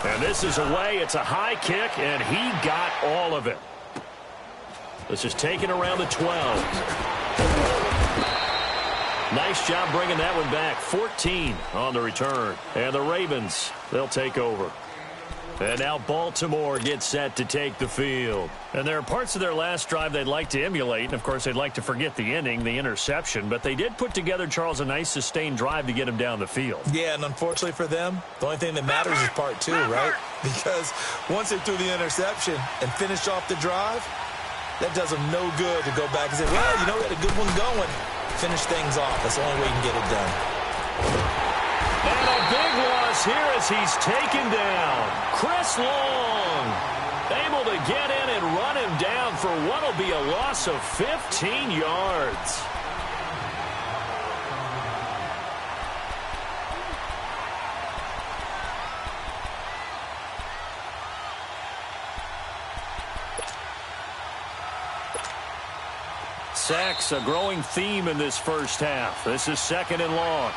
And this is away. It's a high kick, and he got all of it. This is taken around the 12. Nice job bringing that one back. 14 on the return. And the Ravens, they'll take over. And now Baltimore gets set to take the field. And there are parts of their last drive they'd like to emulate. And, of course, they'd like to forget the ending, the interception. But they did put together, Charles, a nice sustained drive to get him down the field. Yeah, and unfortunately for them, the only thing that matters is part two, right? Because once they threw the interception and finished off the drive, that does them no good to go back and say, well, you know, we had a good one going. Finish things off. That's the only way you can get it done. And a big loss here as he's taken down. Chris Long able to get in and run him down for what will be a loss of 15 yards. Sacks, a growing theme in this first half. This is 2nd and long.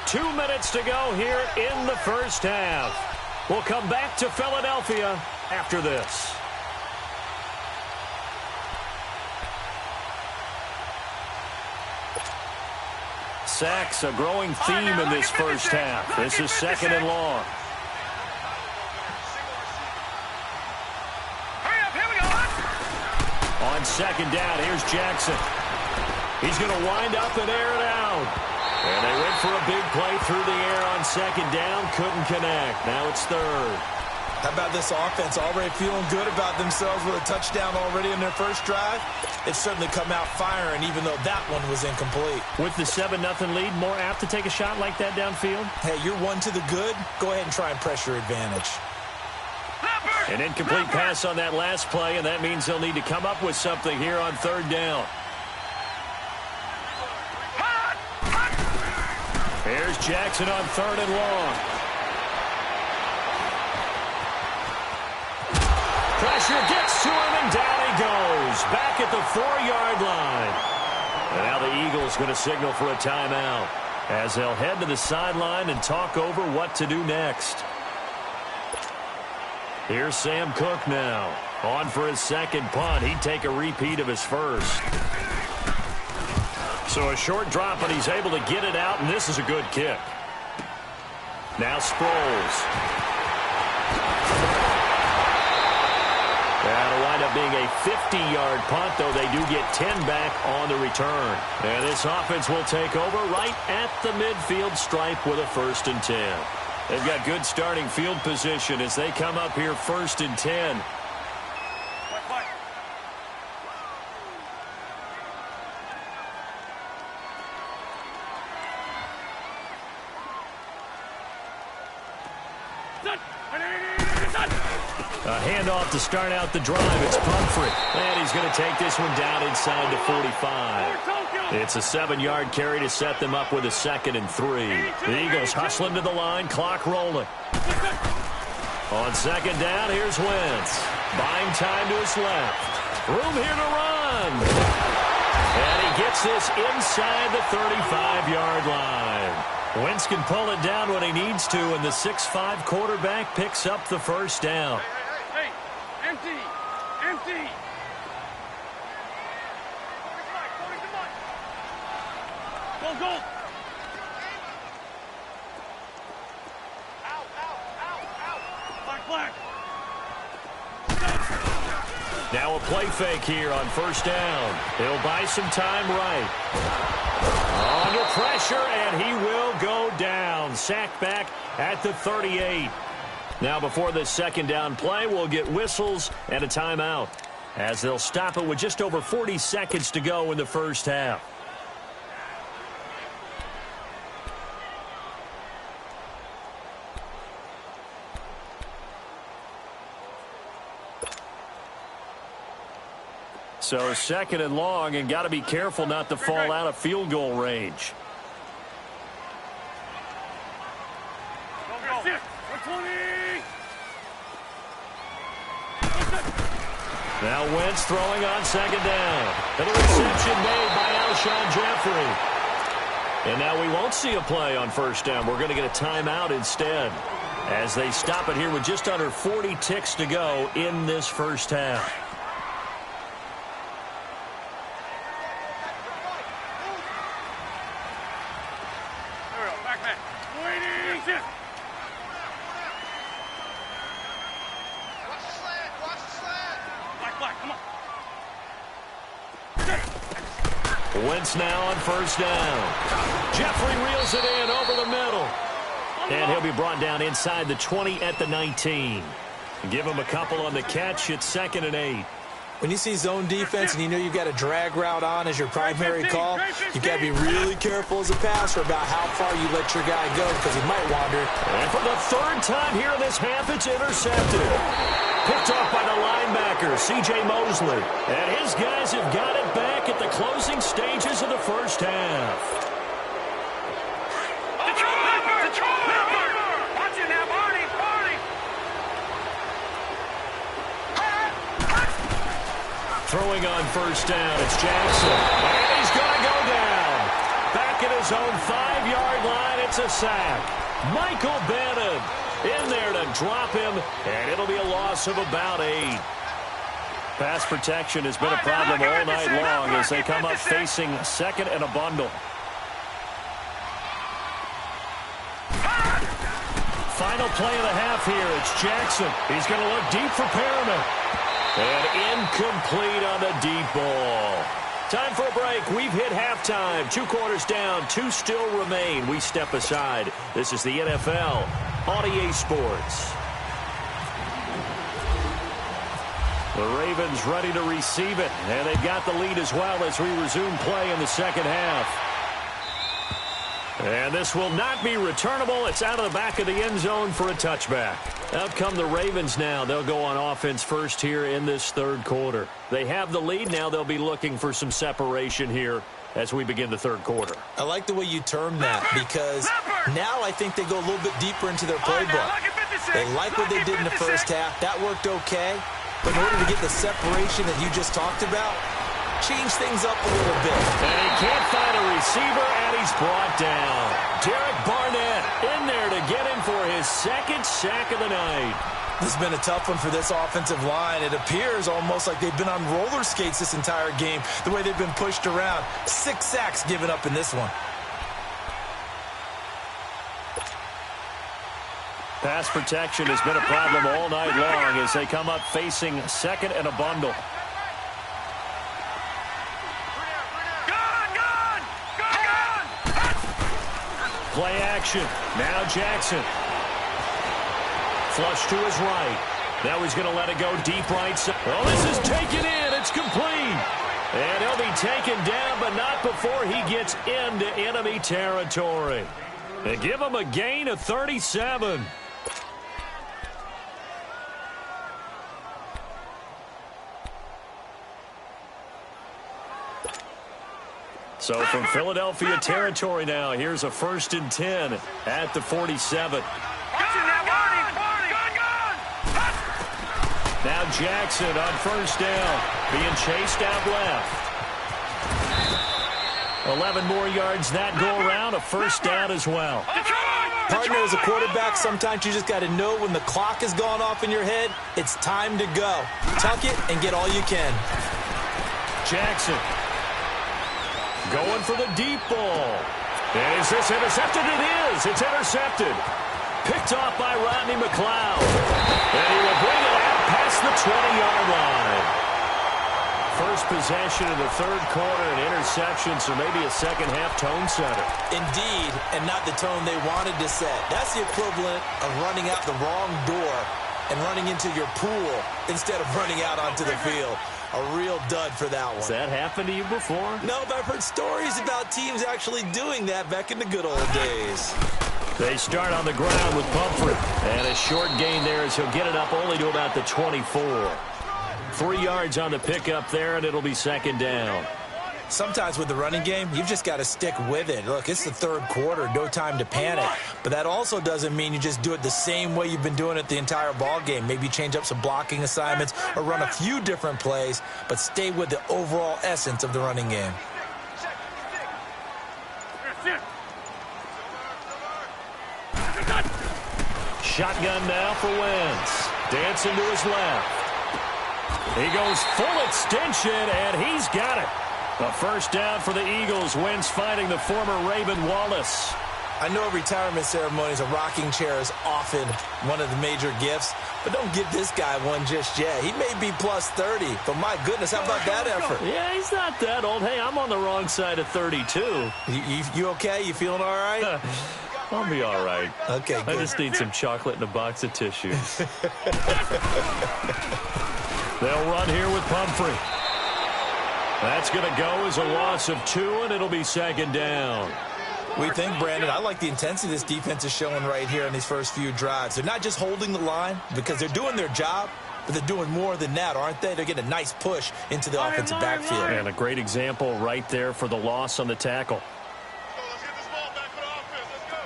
Two minutes to go here in the first half. We'll come back to Philadelphia after this. Sacks, a growing theme in this first half. This is 2nd and long. On 2nd down, here's Jackson. He's going to wind up and air it out. And they went for a big play through the air on 2nd down. Couldn't connect. Now it's 3rd. How about this offense already feeling good about themselves with a touchdown already in their first drive? It's certainly come out firing, even though that one was incomplete. With the 7-0 lead, more apt to take a shot like that downfield? Hey, you're one to the good. Go ahead and try and pressure advantage. An incomplete pass on that last play, and that means they'll need to come up with something here on 3rd down. Here's Jackson on 3rd and long. Pressure gets to him, and down he goes. Back at the 4-yard line. And now the Eagles going to signal for a timeout as they'll head to the sideline and talk over what to do next. Here's Sam Cook now. On for his 2nd punt. He'd take a repeat of his first. So a short drop, but he's able to get it out, and this is a good kick. Now Sproles. That'll wind up being a 50-yard punt, though they do get 10 back on the return. And this offense will take over right at the midfield stripe with a 1st and 10. They've got good starting field position as they come up here 1st and 10. A handoff to start out the drive. It's Pumphrey. And he's going to take this one down inside the 45. It's a 7-yard carry to set them up with a 2nd and 3. The Eagles hustling to the line. Clock rolling. On 2nd down, here's Wentz. Buying time to his left. Room here to run. And he gets this inside the 35-yard line. Wentz can pull it down when he needs to, and the 6'5" quarterback picks up the 1st down. Hey, empty, empty. Go, go. Black. Now a play fake here on 1st down. He'll buy some time right. Under pressure, and he will go down. Sacked back at the 38. Now before this second down play, we'll get whistles and a timeout, as they'll stop it with just over 40 seconds to go in the first half. So second and long, and got to be careful not to fall out of field goal range. Now Wentz throwing on second down. And a reception made by Alshon Jeffrey. And now we won't see a play on first down. We're going to get a timeout instead, as they stop it here with just under 40 ticks to go in this first half. Wentz now on first down. Jeffrey reels it in over the middle. And he'll be brought down inside the 20 at the 19. Give him a couple on the catch. It's 2nd and 8. When you see zone defense and you know you've got a drag route on as your primary call, you've got to be really careful as a passer about how far you let your guy go, because he might wander. And for the third time here in this half, it's intercepted. Picked off by the linebacker, C.J. Mosley. And his guys have got it back at the closing stages of the first half. Throwing on first down, it's Jackson. And he's going to go down. Back at his own 5-yard line, it's a sack. Michael Bannon in there to drop him, and it'll be a loss of about 8. Pass protection has been a problem all night long as they come up facing second and a bundle. Final play of the half here. It's Jackson. He's going to look deep for Perriman. And incomplete on the deep ball. Time for a break. We've hit halftime. 2 quarters down. 2 still remain. We step aside. This is the NFL on EA Sports. The Ravens ready to receive it. And they've got the lead as well as we resume play in the second half. And this will not be returnable. It's out of the back of the end zone for a touchback. Out come the Ravens now. They'll go on offense first here in this third quarter. They have the lead. Now they'll be looking for some separation here as we begin the third quarter. I like the way you term that, because now I think they go a little bit deeper into their playbook. They like what they did in the first half. That worked okay. But in order to get the separation that you just talked about, change things up a little bit. And he can't find a receiver, and he's brought down. Derek Barnett in there to get him for his 2nd sack of the night. This has been a tough one for this offensive line. It appears almost like they've been on roller skates this entire game, the way they've been pushed around. 6 sacks given up in this one. Pass protection has been a problem all night long as they come up facing second and a bundle. Play action. Now Jackson. Flush to his right. Now he's going to let it go deep right side. Oh, this is taken in. It's complete. And he'll be taken down, but not before he gets into enemy territory. They give him a gain of 37. So from Philadelphia territory now, here's a 1st and 10 at the 47. Now Jackson on first down, being chased out left. 11 more yards that go around, a 1st down as well. Partner, as a quarterback, sometimes you just got to know when the clock has gone off in your head, it's time to go. Tuck it and get all you can. Jackson. Going for the deep ball. Is this intercepted? It is. It's intercepted. Picked off by Rodney McLeod. And he will bring it out past the 20-yard line. first possession of the third quarter, an interception, so maybe a second-half tone setter. Indeed, and not the tone they wanted to set. That's the equivalent of running out the wrong door and running into your pool instead of running out onto the field. A real dud for that one. Has that happened to you before? No, but I've heard stories about teams actually doing that back in the good old days. They start on the ground with Pumphrey. And a short gain there as he'll get it up only to about the 24. 3 yards on the pickup there, and it'll be second down. Sometimes with the running game, you've just got to stick with it. Look, it's the third quarter, no time to panic. But that also doesn't mean you just do it the same way you've been doing it the entire ball game. Maybe change up some blocking assignments or run a few different plays, but stay with the overall essence of the running game. Shotgun now for Wentz. Dancing to his left. He goes full extension, and he's got it. A first down for the Eagles. Wentz finding the former Raven Wallace. I know retirement ceremonies, a rocking chair is often one of the major gifts, but don't give this guy one just yet. He may be plus 30, but my goodness, how about that effort? Yeah, he's not that old. Hey, I'm on the wrong side of 32. You okay? You feeling all right? I'll be all right. Okay, good. I just need some chocolate and a box of tissues. They'll run here with Pumphrey. That's going to go as a loss of 2, and it'll be second down. We think, Brandon, I like the intensity this defense is showing right here in these first few drives. They're not just holding the line because they're doing their job, but they're doing more than that, aren't they? They're getting a nice push into the offensive backfield. And a great example right there for the loss on the tackle. Let's get this ball back for the offense. Let's go.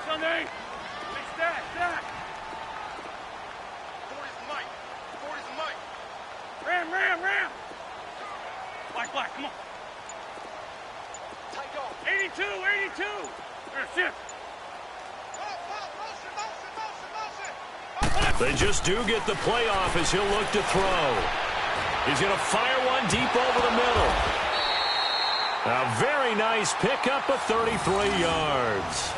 Sunday. Stack. 40's the mic. 40's the mic. Ram. Black, come on. 82. There's shift. They just do get the playoff as he'll look to throw. He's going to fire one deep over the middle. A very nice pickup of 33 yards.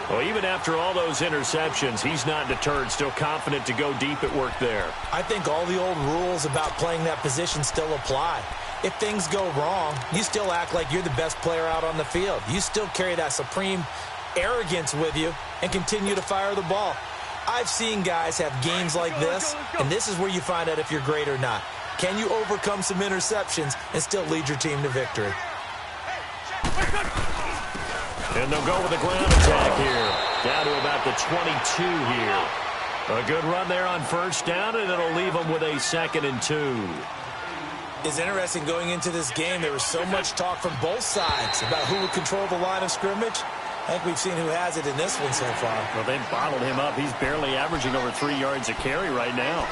Well, even after all those interceptions, he's not deterred, still confident to go deep at work there. I think all the old rules about playing that position still apply. If things go wrong, you still act like you're the best player out on the field. You still carry that supreme arrogance with you and continue to fire the ball. I've seen guys have games like this, and this is where you find out if you're great or not. Can you overcome some interceptions and still lead your team to victory? And they'll go with the ground attack here. Down to about the 22 here. A good run there on first down, and it'll leave them with a 2nd and 2. It's interesting going into this game. There was so much talk from both sides about who would control the line of scrimmage. I think we've seen who has it in this one so far. Well, they bottled him up. He's barely averaging over 3 yards a carry right now.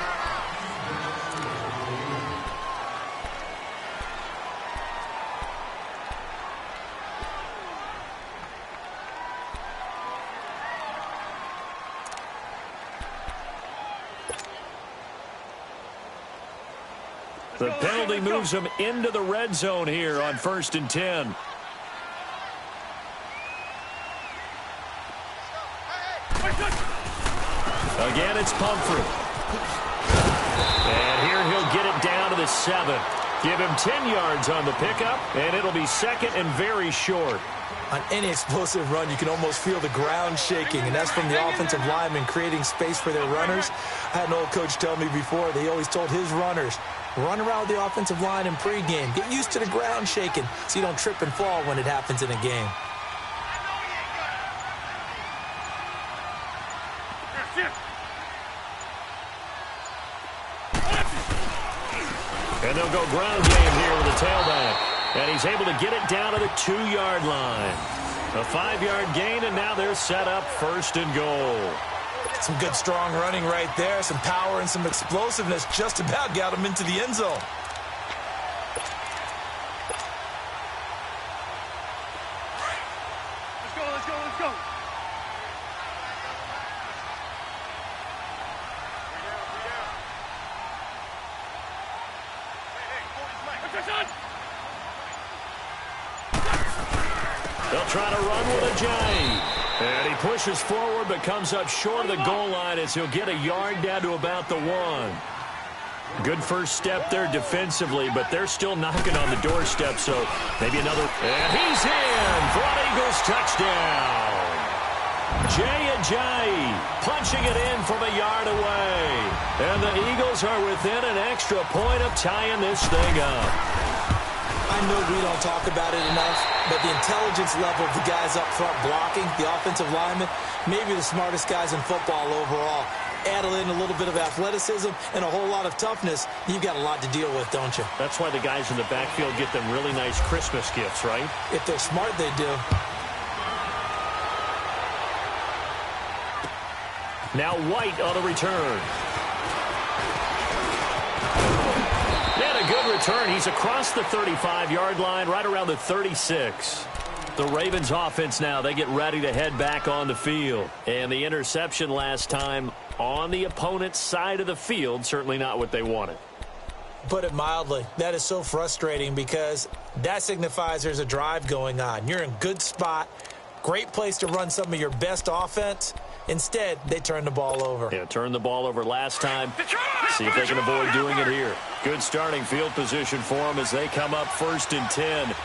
The penalty moves him into the red zone here on 1st and 10. Again, it's Pumphrey. And here he'll get it down to the 7. Give him 10 yards on the pickup, and it'll be 2nd and very short. On any explosive run, you can almost feel the ground shaking, and that's from the offensive linemen creating space for their runners. I had an old coach tell me before, they always told his runners, run around the offensive line in pregame. Get used to the ground shaking so you don't trip and fall when it happens in a game. And they'll go ground game here with the tailback. And he's able to get it down to the 2-yard line. A 5-yard gain, and now they're set up 1st and goal. Some good, strong running right there. Some power and some explosiveness just about got him into the end zone. Let's go. They'll try to run with a J. And he pushes forward but comes up short of the goal line as he'll get a yard down to about the 1. Good first step there defensively, but they're still knocking on the doorstep, so maybe another. And he's in for an Eagles touchdown. Jay Ajayi punching it in from a yard away. And the Eagles are within an extra point of tying this thing up. I know we don't talk about it enough, but the intelligence level of the guys up front blocking, the offensive linemen, maybe the smartest guys in football overall. Add in a little bit of athleticism and a whole lot of toughness, you've got a lot to deal with, don't you? That's why the guys in the backfield get them really nice Christmas gifts, right? If they're smart, they do. Now White on the return. And a good return. He's across the 35-yard line, right around the 36. The Ravens offense now, they get ready to head back on the field. And the interception last time on the opponent's side of the field, certainly not what they wanted. Put it mildly, that is so frustrating because that signifies there's a drive going on. You're in a good spot, great place to run some of your best offense. Instead, they turn the ball over. Yeah, turned the ball over last time. See if they can avoid doing it here. Good starting field position for them as they come up 1st and 10.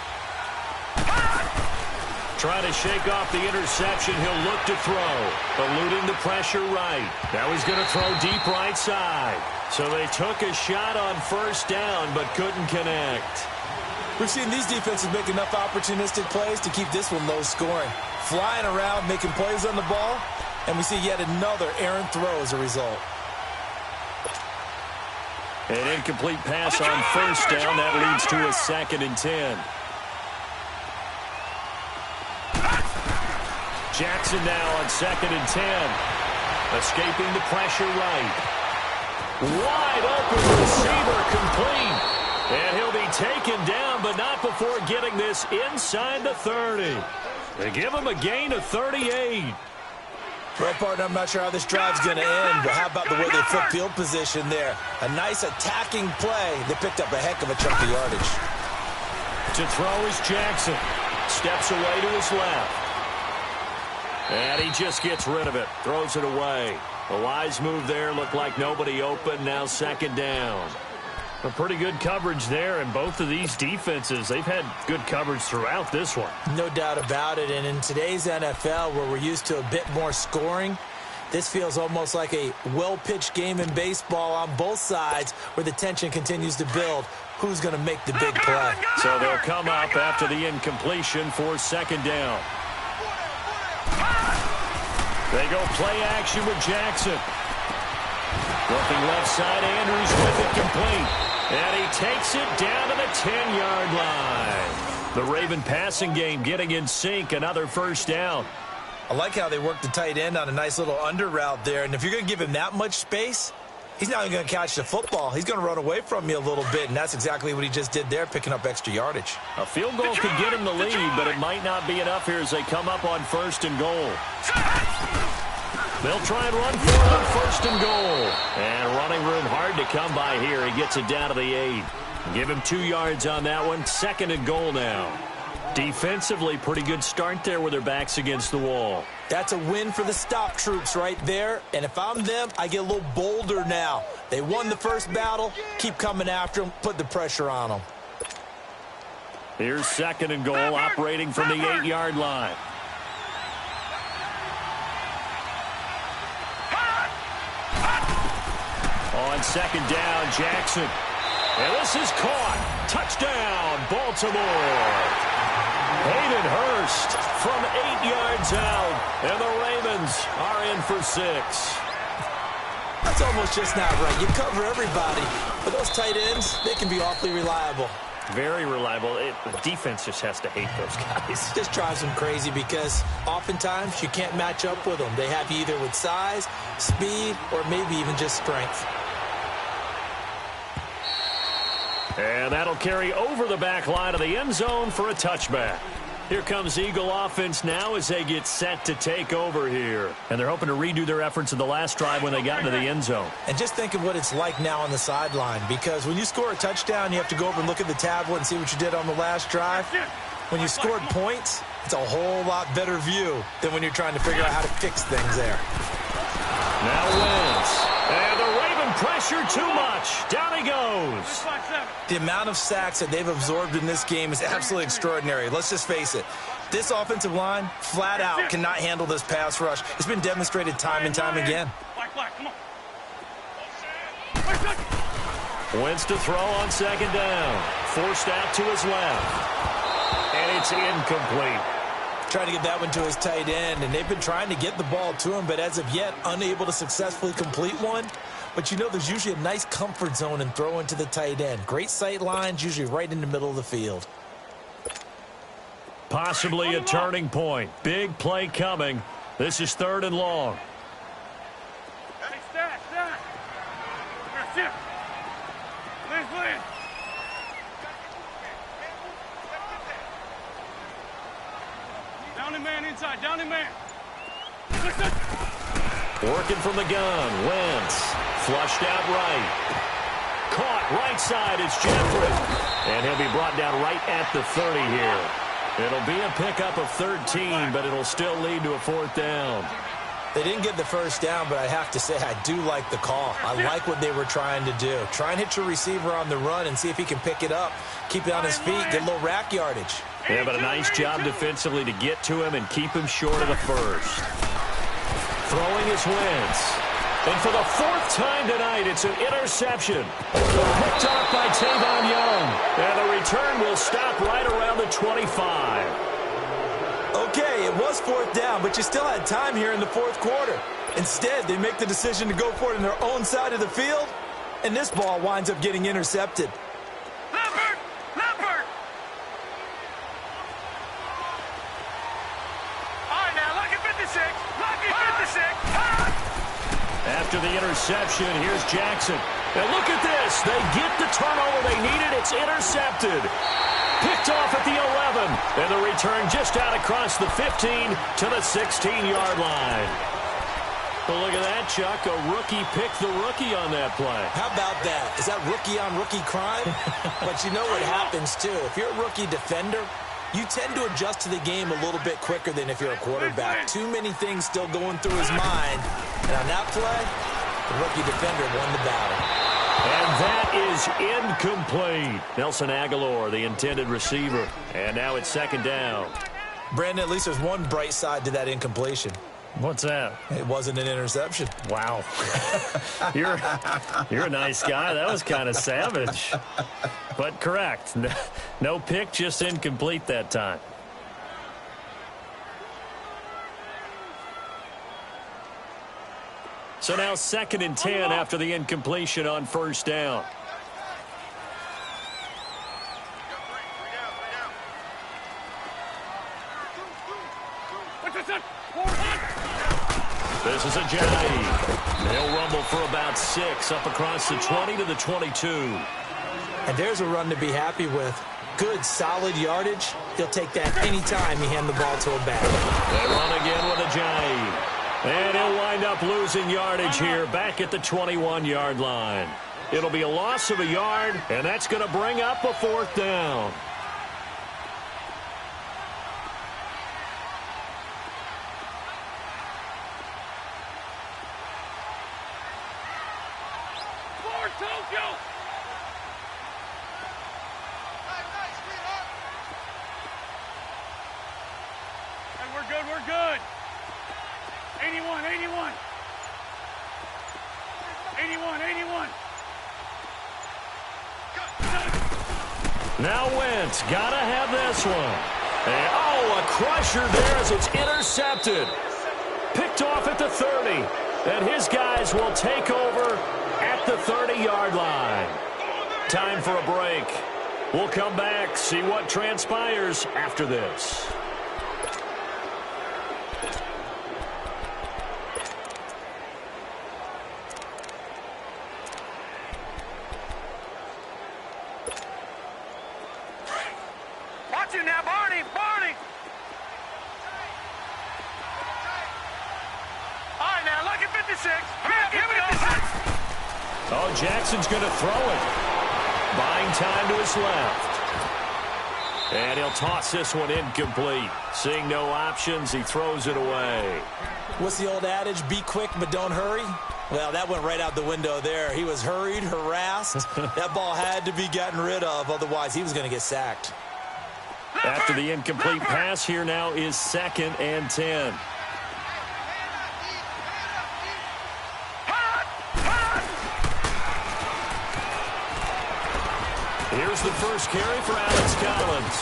Trying to shake off the interception. He'll look to throw. Eluding the pressure right. Now he's going to throw deep right side. So they took a shot on 1st down but couldn't connect. We've seen these defenses make enough opportunistic plays to keep this one low scoring. Flying around, making plays on the ball, and we see yet another errant throw as a result. An incomplete pass on 1st down. That leads to a 2nd and 10. Jackson now on 2nd and 10. Escaping the pressure right. Wide open receiver complete. And he'll be taken down, but not before getting this inside the 30. They give him a gain of 38. Well, partner, I'm not sure how this drive's going to end, but how about the way they flip field position there? A nice attacking play. They picked up a heck of a chunk of yardage. To throw is Jackson. Steps away to his left. And he just gets rid of it. Throws it away. A wise move there. Looked like nobody open. Now 2nd down. A pretty good coverage there, and both of these defenses, they've had good coverage throughout this one. No doubt about it, and in today's NFL, where we're used to a bit more scoring, this feels almost like a well-pitched game in baseball on both sides where the tension continues to build. Who's going to make the big play? So they'll come up after the incompletion for 2nd down. They go play action with Jackson. Looking left side, Andrews with it complete. And he takes it down to the 10-yard line. The Raven passing game getting in sync. Another 1st down. I like how they work the tight end on a nice little under route there. And if you're going to give him that much space, he's not even going to catch the football. He's going to run away from you a little bit, and that's exactly what he just did there, picking up extra yardage. A field goal could get him the lead, but it might not be enough here as they come up on 1st and goal. They'll try and run for it on 1st and goal. And running room hard to come by here. He gets it down to the 8. Give him 2 yards on that one. 2nd and goal now. Defensively, pretty good start there with their backs against the wall. That's a win for the stop troops right there. And if I'm them, I get a little bolder now. They won the first battle. Keep coming after them. Put the pressure on them. Here's 2nd and goal, operating from the 8-yard line. On 2nd down, Jackson. And this is caught. Touchdown, Baltimore. Hayden Hurst from 8 yards out. And the Ravens are in for 6. That's almost just not right. You cover everybody. But those tight ends, they can be awfully reliable. Very reliable. The defense just has to hate those guys. Just drives them crazy because oftentimes you can't match up with them. They have you either with size, speed, or maybe even just strength. And that'll carry over the back line of the end zone for a touchback. Here comes Eagle offense now as they get set to take over here. And they're hoping to redo their efforts in the last drive when they got into the end zone. And just think of what it's like now on the sideline, because when you score a touchdown, you have to go over and look at the tablet and see what you did on the last drive. When you scored points, it's a whole lot better view than when you're trying to figure out how to fix things there. Now Wentz. And the Raven pressure pressure too much. Down he goes. The amount of sacks that they've absorbed in this game is absolutely extraordinary. Let's just face it. This offensive line, flat out, cannot handle this pass rush. It's been demonstrated time and time again. Wentz to throw on second down. Forced out to his left. And it's incomplete. Trying to get that one to his tight end, and they've been trying to get the ball to him, but as of yet, unable to successfully complete one. But you know, there's usually a nice comfort zone in throwing to the tight end. Great sight lines, usually right in the middle of the field. Possibly a turning point. Big play coming. This is 3rd and long. Down the man inside, down the man. Working from the gun. Wentz. Flushed out right. Caught right side. It's Jeffrey. And he'll be brought down right at the 30 here. It'll be a pickup of 13, but it'll still lead to a 4th down. They didn't get the first down, but I have to say I do like the call. I like what they were trying to do. Try and hit your receiver on the run and see if he can pick it up. Keep it on his feet, get a little rack yardage. Yeah, but a nice job defensively to get to him and keep him short of the first. Throwing his Wentz. And for the 4th time tonight, it's an interception. Picked off by Tavon Young. And the return will stop right around the 25. Okay, it was 4th down, but you still had time here in the 4th quarter. Instead, they make the decision to go for it in their own side of the field, and this ball winds up getting intercepted. Leopard! Leopard! All right, now, lucky 56. Lucky 56. After the interception, here's Jackson. And look at this. They get the turnover they needed. It's intercepted. Picked off at the 11. And the return just out across the 15 to the 16-yard line. Well, look at that, Chuck. A rookie picked the rookie on that play. How about that? Is that rookie-on-rookie crime? But you know what happens, too. If you're a rookie defender, you tend to adjust to the game a little bit quicker than if you're a quarterback. Too many things still going through his mind. And on that play, the rookie defender won the battle. And that is incomplete. Nelson Aguilar, the intended receiver. And now it's 2nd down. Brandon, at least there's one bright side to that incompletion. What's that? It wasn't an interception. Wow. You're a nice guy. That was kind of savage. But correct. No pick, just incomplete that time. So now 2nd and 10 after the incompletion on 1st down. This is a Ajayi. They'll rumble for about 6 up across the 20 to the 22. And there's a run to be happy with. Good, solid yardage. He'll take that anytime you hand the ball to a back. They run again with Ajayi. And he'll wind up losing yardage here back at the 21-yard line. It'll be a loss of a yard, and that's going to bring up a 4th down. Tokyo! And we're good, we're good. 81, 81. 81, 81. Now Wentz, gotta have this one. And, a crusher there as it's intercepted. Picked off at the 30. And his guys will take over at the 30-yard line. Time for a break. We'll come back, see what transpires after this. Watch it now, Barney, Barney. All right, now, look at 56. Give me 56. Oh, Jackson's going to throw it. Buying time to his left. And he'll toss this one incomplete. Seeing no options, he throws it away. What's the old adage? Be quick, but don't hurry. Well, that went right out the window there. He was hurried, harassed. That ball had to be gotten rid of, otherwise he was going to get sacked. After the incomplete pass, here now is 2nd and 10. Here's the first carry for Alex Collins.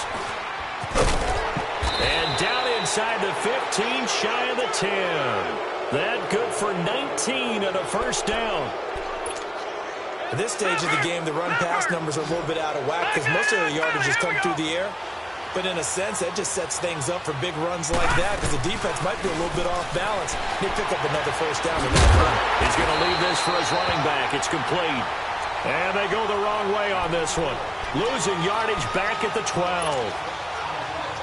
And down inside the 15, shy of the 10. That good for 19 and a first down. At this stage of the game, the run-pass numbers are a little bit out of whack because most of the yardage has come through the air. But in a sense, that just sets things up for big runs like that because the defense might be a little bit off balance. They pick up another first down with that run. He's going to leave this for his running back. It's complete. And they go the wrong way on this one. Losing yardage back at the 12.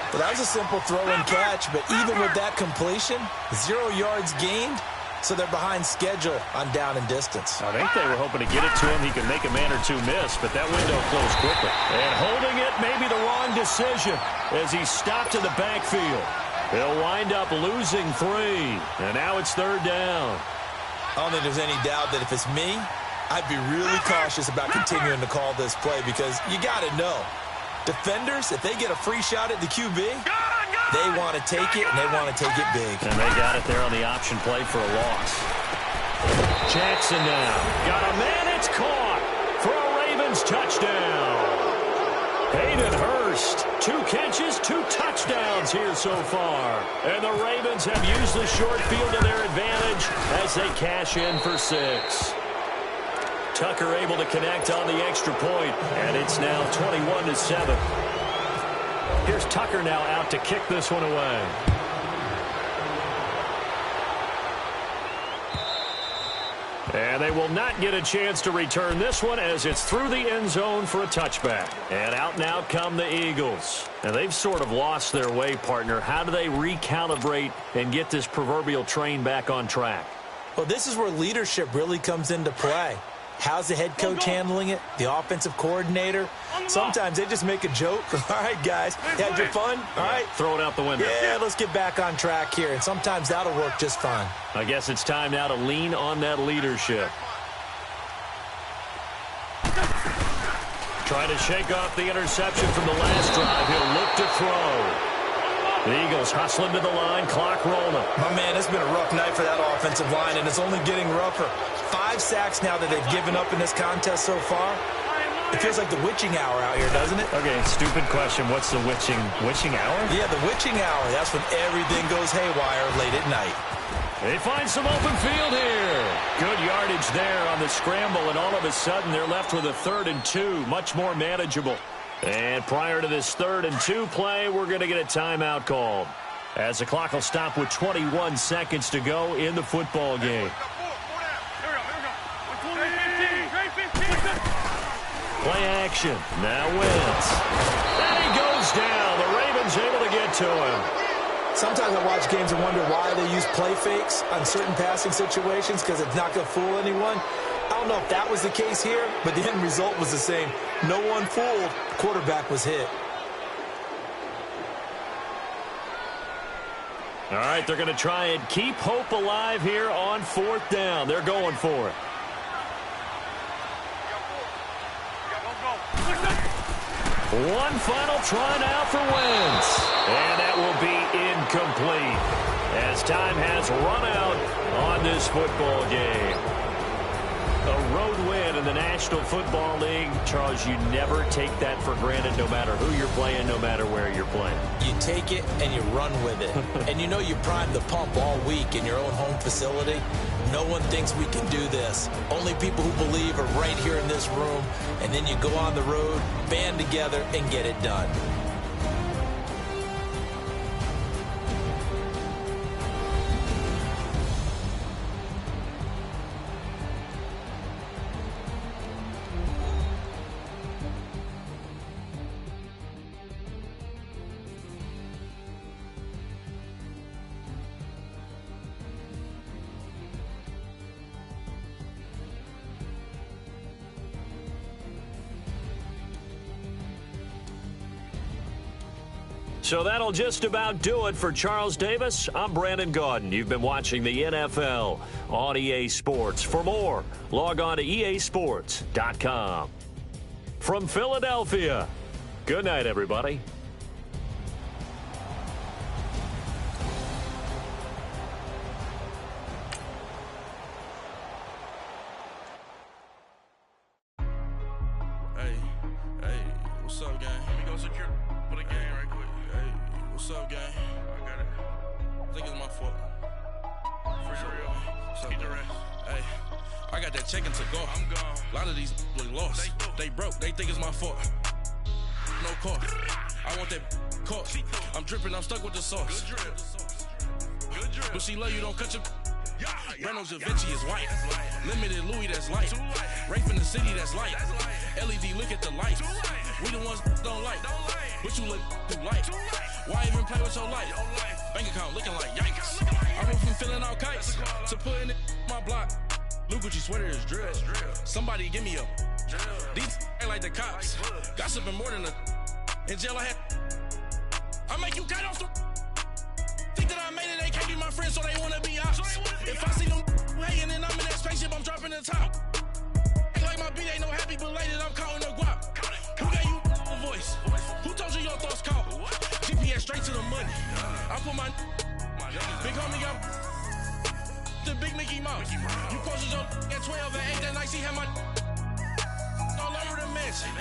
Well, that was a simple throw and catch, but even with that completion, 0 yards gained, so they're behind schedule on down and distance. I think they were hoping to get it to him. He could make a man or two miss, but that window closed quickly. And holding it may be the wrong decision as he stopped in the backfield. They'll wind up losing 3, and now it's 3rd down. I don't think there's any doubt that if it's me, I'd be really cautious about continuing to call this play because you got to know, defenders, if they get a free shot at the QB, they want to take it, and they want to take it big. And they got it there on the option play for a loss. Jackson now. Got a man, it's caught for a Ravens touchdown. Hayden Hurst, 2 catches, 2 touchdowns here so far. And the Ravens have used the short field to their advantage as they cash in for 6. Tucker able to connect on the extra point, and it's now 21-7. Here's Tucker now out to kick this one away. And they will not get a chance to return this one as it's through the end zone for a touchback. And out and out come the Eagles. And they've sort of lost their way, partner. How do they recalibrate and get this proverbial train back on track? Well, this is where leadership really comes into play. How's the head coach handling it? The offensive coordinator? Sometimes they just make a joke. All right, guys, had your fun? All right. Throw it out the window. Yeah, let's get back on track here. And sometimes that'll work just fine. I guess it's time now to lean on that leadership. Trying to shake off the interception from the last drive. He'll look to throw. The Eagles hustling to the line, clock rolling. My man, it's been a rough night for that offensive line, and it's only getting rougher. 5 sacks now that they've given up in this contest so far. It feels like the witching hour out here, doesn't it? Okay, stupid question. What's the witching hour? Yeah, the witching hour. That's when everything goes haywire late at night. They find some open field here. Good yardage there on the scramble, and all of a sudden they're left with a 3rd and 2, much more manageable. And prior to this 3rd and 2 play, we're going to get a timeout called, as the clock will stop with 21 seconds to go in the football game. Play action. Now Wentz. And he goes down. The Ravens able to get to him. Sometimes I watch games and wonder why they use play fakes on certain passing situations because it's not going to fool anyone. I don't know if that was the case here, but the end result was the same. No one fooled. Quarterback was hit. All right, they're going to try and keep hope alive here on 4th down. They're going for it. One final try now for Wentz. And that will be incomplete as time has run out on this football game. A road win in the National Football League. Charles, you never take that for granted no matter who you're playing, no matter where you're playing. You take it and you run with it. And you know you primed the pump all week in your own home facility. No one thinks we can do this. Only people who believe are right here in this room. And then you go on the road, band together, and get it done. So that'll just about do it for Charles Davis. I'm Brandon Gaudin. You've been watching the NFL on EA Sports. For more, log on to easports.com. From Philadelphia, good night, everybody. What's up, gang? Let me go secure for the game right quick. Hey, what's up, gang? I got it. I think it's my fault. For real. What's up, keep the rest. Hey, I got that check-in to go. I'm gone. A lot of these look lost. They broke. They think it's my fault. No cost. I want that cost. I'm dripping. I'm stuck with the sauce. Good drip. Good drip. But she love you. Don't cut your... Reynolds Da Vinci is white. Limited Louis, that's light. Rafe in the city, that's light. LED, look at the light. We the ones don't like. But you look too light. Why even play with your life? Bank account looking like yikes. I went from filling out kites to putting it in my block. Blue Gucci sweater is drill. Somebody give me a. These act like the cops. Gossiping more than a. In jail I had. I make you cut off the. Think that I made it, they can't be my friends, so they wanna be ops. If I see them hating and I'm in that spaceship, I'm dropping the top. Ain't like my beat ain't no happy belated, I'm counting the guap. Who gave you a voice? Who told you your thoughts count? GPS straight to the money. I put my big homie got the big Mickey Mouse. You posted your at 12 and 8 that night, she had my all over the mansion.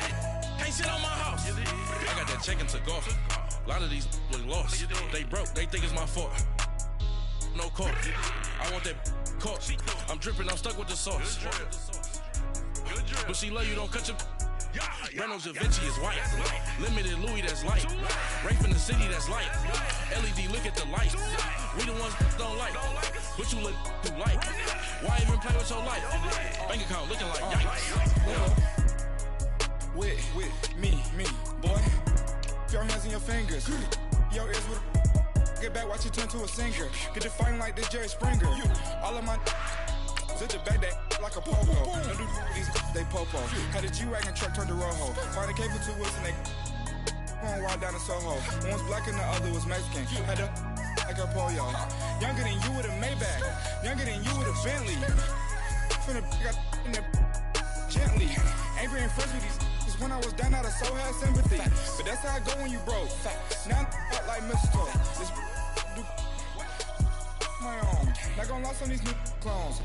Can't sit on my house. I got that check-in to go. A lot of these look lost. They broke. They think it's my fault. No cost. I want that cost. I'm dripping. I'm stuck with the sauce. But she love you. Don't cut your... Reynolds Da Vinci is white. Limited Louis, that's light. Rafe in the city, that's light. LED, look at the light. We the ones don't like. But you look too light. Why even play with your life? Bank account looking like yikes. With me, boy. Your hands in your fingers. Your ears with get back, watch you turn to a singer. Get to fighting like this Jerry Springer. All of my sit the back that like a pogo. Don't do these they popo. Had a G-Wagon truck turned to Rojo. Find a cable 2 wheels and they going wild down in Soho. One was black and the other was Mexican. Had a like a pollo. Younger than you with a Maybach. Younger than you with a Bentley. Finna got in the gently. Angry and friends with these. When I was down out of so had sympathy. But that's how I go when you broke. Now I'm out like mistletoe. This do my own. Not gonna lie on these new clones.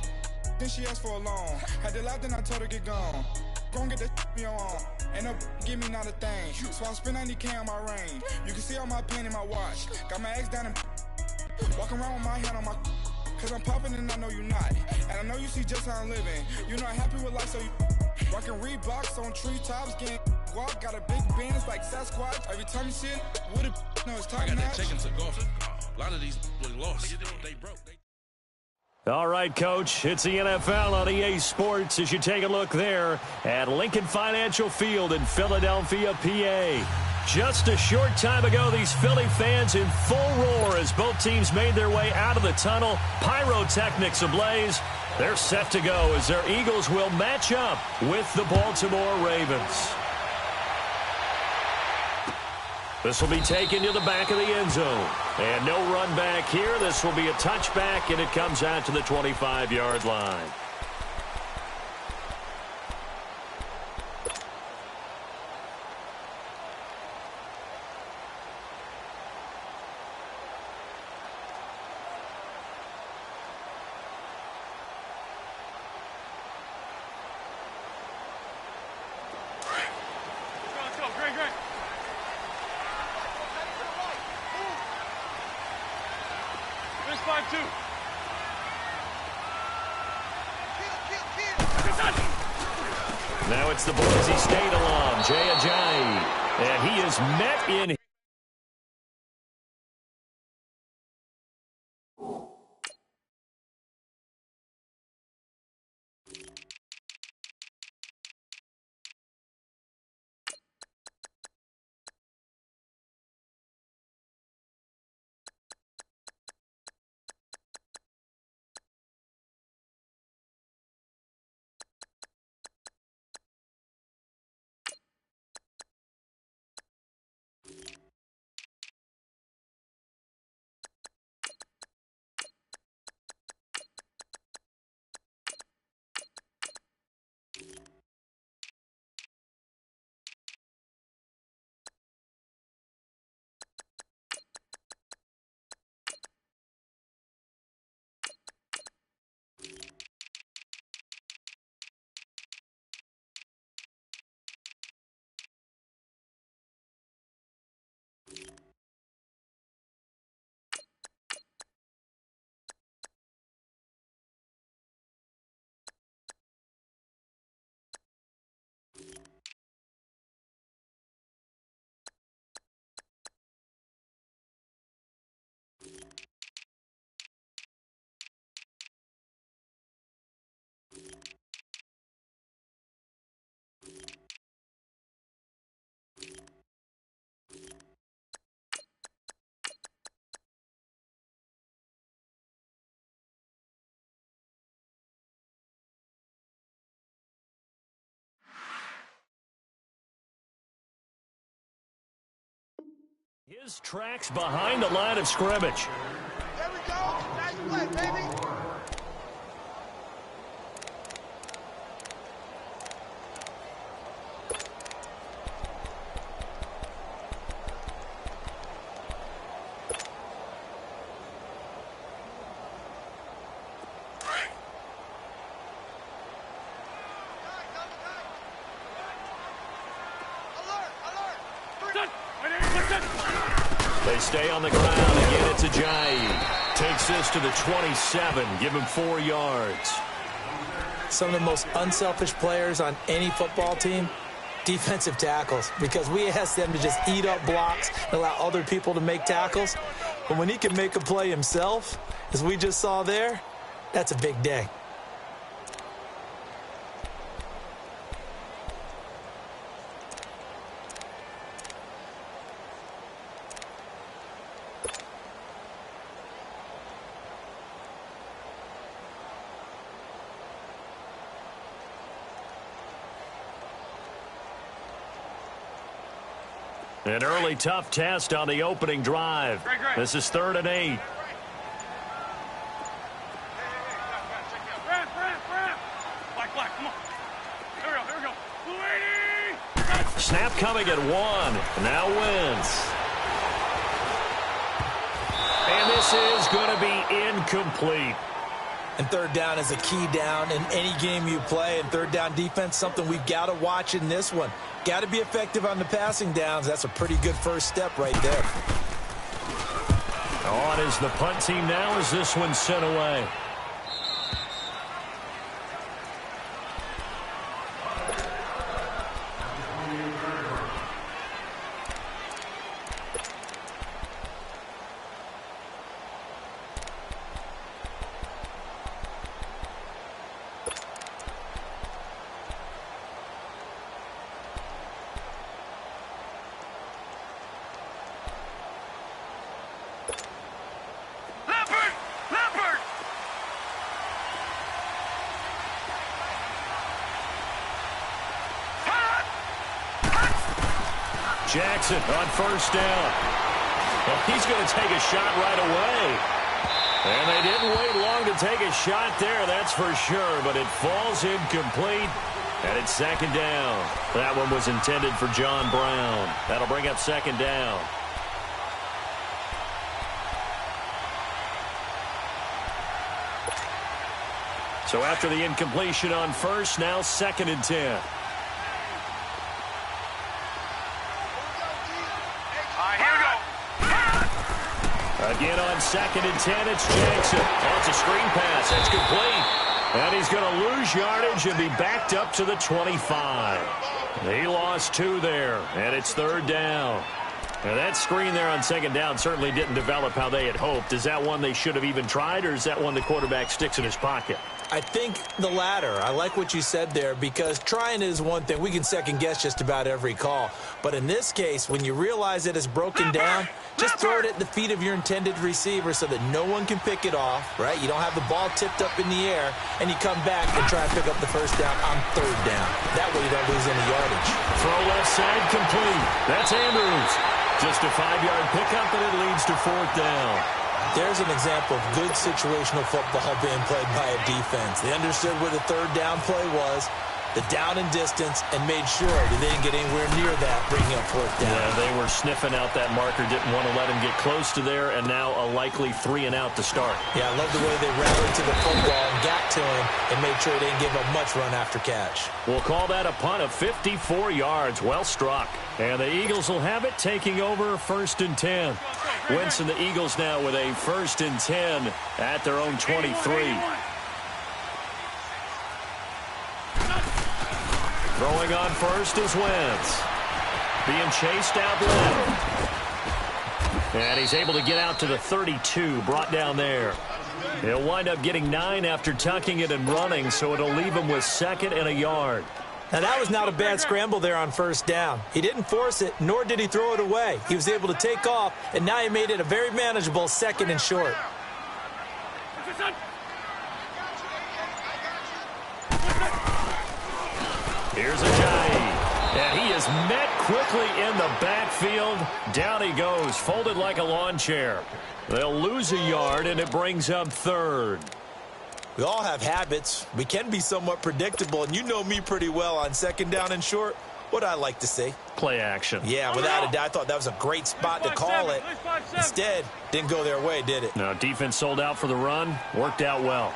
Then she asked for a loan. Had to laugh, then I told her get gone. Gon' get that me on. Ain't no give me not a thing. So I spend 90K on my range. You can see all my pain in my watch. Got my ex down and walking around with my hand on my. Cause I'm popping and I know you not. And I know you see just how I'm living. You're not happy with life, so you rockin' Reeboks on treetops, getting walk, got a big Benz like Sasquatch. Every time you see it, with it, no, it's time. I got that check-in to go. A lot of these look lost. They broke. All right, Coach, it's the NFL on EA Sports as you take a look there at Lincoln Financial Field in Philadelphia, PA. Just a short time ago, these Philly fans in full roar as both teams made their way out of the tunnel. Pyrotechnics ablaze. They're set to go as their Eagles will match up with the Baltimore Ravens. This will be taken to the back of the end zone. And no run back here. This will be a touchback, and it comes out to the 25-yard line. Now it's the Boise State alum, Jay Ajayi, and he is met in. His tracks behind the line of scrimmage. There we go. Nice play, baby. They stay on the ground. Again, it's Ajayi. Takes this to the 27. Give him 4 yards. Some of the most unselfish players on any football team, defensive tackles, because we ask them to just eat up blocks and allow other people to make tackles. But when he can make a play himself, as we just saw there, that's a big day. An early tough test on the opening drive. This is 3rd and 8. Snap coming at 1. Now Wentz. And this is going to be incomplete. And 3rd down is a key down in any game you play. And 3rd down defense, something we've got to watch in this one. Got to be effective on the passing downs. That's a pretty good first step right there. On is the punt team now as this one's sent away. Jackson on 1st down. Well, he's going to take a shot right away. And they didn't wait long to take a shot there, that's for sure. But it falls incomplete, and it's 2nd down. That one was intended for John Brown. That'll bring up 2nd down. So after the incompletion on 1st, now 2nd and 10. Again on 2nd and 10, it's Jackson. That's a screen pass. That's complete. And he's going to lose yardage and be backed up to the 25. He lost 2 there, and it's 3rd down. Now that screen there on 2nd down certainly didn't develop how they had hoped. Is that one they should have even tried, or is that one the quarterback sticks in his pocket? I think the latter. I like what you said there, because trying is one thing. We can second-guess just about every call. But in this case, when you realize that it's broken down, just throw it at the feet of your intended receiver so that no one can pick it off, right? You don't have the ball tipped up in the air, and you come back and try to pick up the 1st down on 3rd down. That way you don't lose any yardage. Throw left side complete. That's Andrews. Just a 5-yard pickup, and it leads to 4th down. There's an example of good situational football being played by a defense. They understood where the 3rd down play was, the down and distance, and made sure that they didn't get anywhere near that, bringing up 4th down. Yeah, they were sniffing out that marker, didn't want to let him get close to there, and now a likely 3 and out to start. Yeah, I love the way they rallied to the football and got to him and made sure they didn't give up much run after catch. We'll call that a punt of 54 yards. Well struck. And the Eagles will have it, taking over 1st and 10. Wentz and the Eagles now with a 1st and 10 at their own 23. Throwing on 1st is Wentz. Being chased out left. And he's able to get out to the 32, brought down there. He'll wind up getting 9 after tucking it and running, so it'll leave him with 2nd and a yard. Now, that was not a bad scramble there on 1st down. He didn't force it, nor did he throw it away. He was able to take off, and now he made it a very manageable 2nd and short. Here's Ajayi. And he is met quickly in the backfield. Down he goes, folded like a lawn chair. They'll lose a yard, and it brings up third. We all have habits. We can be somewhat predictable, and you know me pretty well on second down and short. What I like to see. Play action. Yeah, without a doubt, I thought that was a great spot to call it. Instead, didn't go their way, did it? No, defense sold out for the run. Worked out well.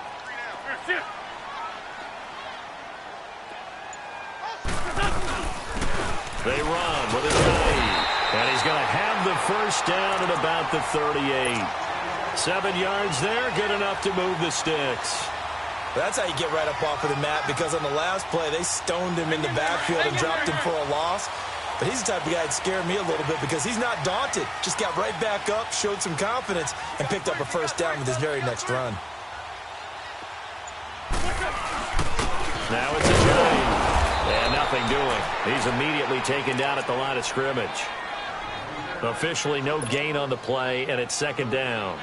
They run with a dive. And he's going to have the first down at about the 38. 7 yards there, good enough to move the sticks. That's how you get right up off of the mat, because on the last play, they stoned him in the backfield and dropped him for a loss. But he's the type of guy that scared me a little bit because he's not daunted. Just got right back up, showed some confidence, and picked up a first down with his very next run. Now it's a giant. And nothing doing. He's immediately taken down at the line of scrimmage. Officially no gain on the play, and it's second down.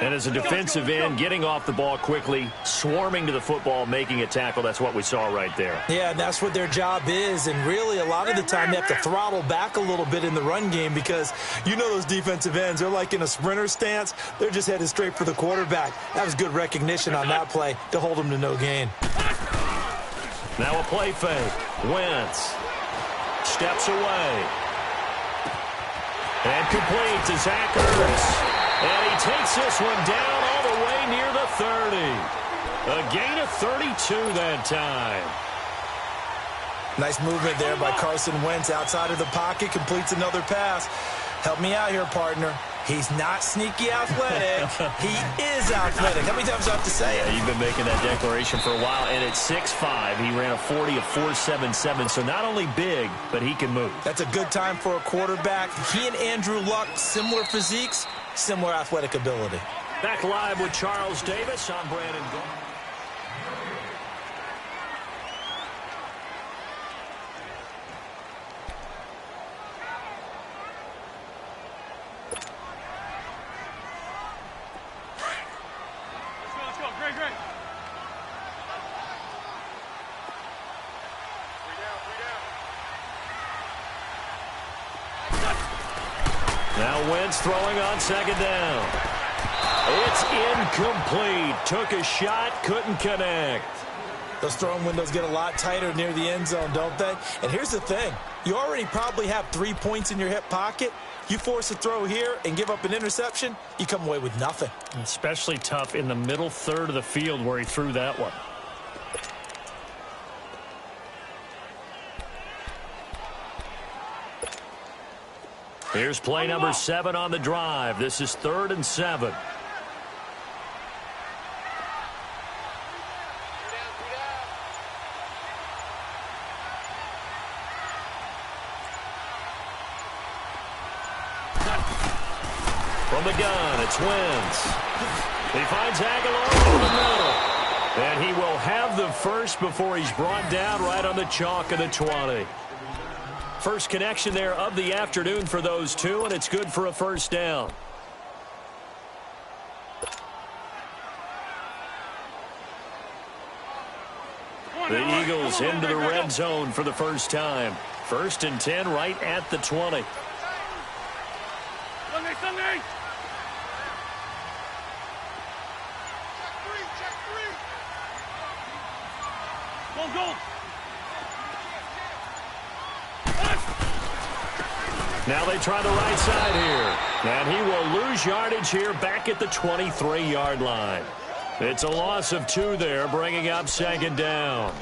And as a defensive end, getting off the ball quickly, swarming to the football, making a tackle, that's what we saw right there. Yeah, and that's what their job is. And really, a lot of the time, they have to throttle back a little bit in the run game because you know those defensive ends, they're like in a sprinter stance. They're just headed straight for the quarterback. That was good recognition on that play to hold them to no gain. Now a play fake. Wentz steps away. And complete to Zach Ertz. And he takes this one down all the way near the 30. A gain of 32 that time. Nice movement there by Carson Wentz outside of the pocket. Completes another pass. Help me out here, partner. He's not sneaky athletic. He is athletic. How many times do I have to say it? Yeah, you've been making that declaration for a while. And at 6'5", he ran a 40 of 4.77. So not only big, but he can move. That's a good time for a quarterback. He and Andrew Luck, similar physiques, similar athletic ability. Back live with Charles Davis. I'm Brandon Gould. Now Wentz throwing on second down. It's incomplete. Took a shot, couldn't connect. Those throwing windows get a lot tighter near the end zone, don't they? And here's the thing. You already probably have 3 points in your hip pocket. You force a throw here and give up an interception, you come away with nothing. Especially tough in the middle third of the field where he threw that one. Here's play number 7 on the drive. This is 3rd and 7. From the gun, it's Wentz. He finds Aguilar over the middle. And he will have the first before he's brought down right on the chalk of the 20. First connection there of the afternoon for those two, and it's good for a first down. The Eagles into the red zone for the first time. 1st and 10 right at the 20. Sunday. Go. Now they try the right side here. And he will lose yardage here back at the 23-yard line. It's a loss of 2 there, bringing up second down.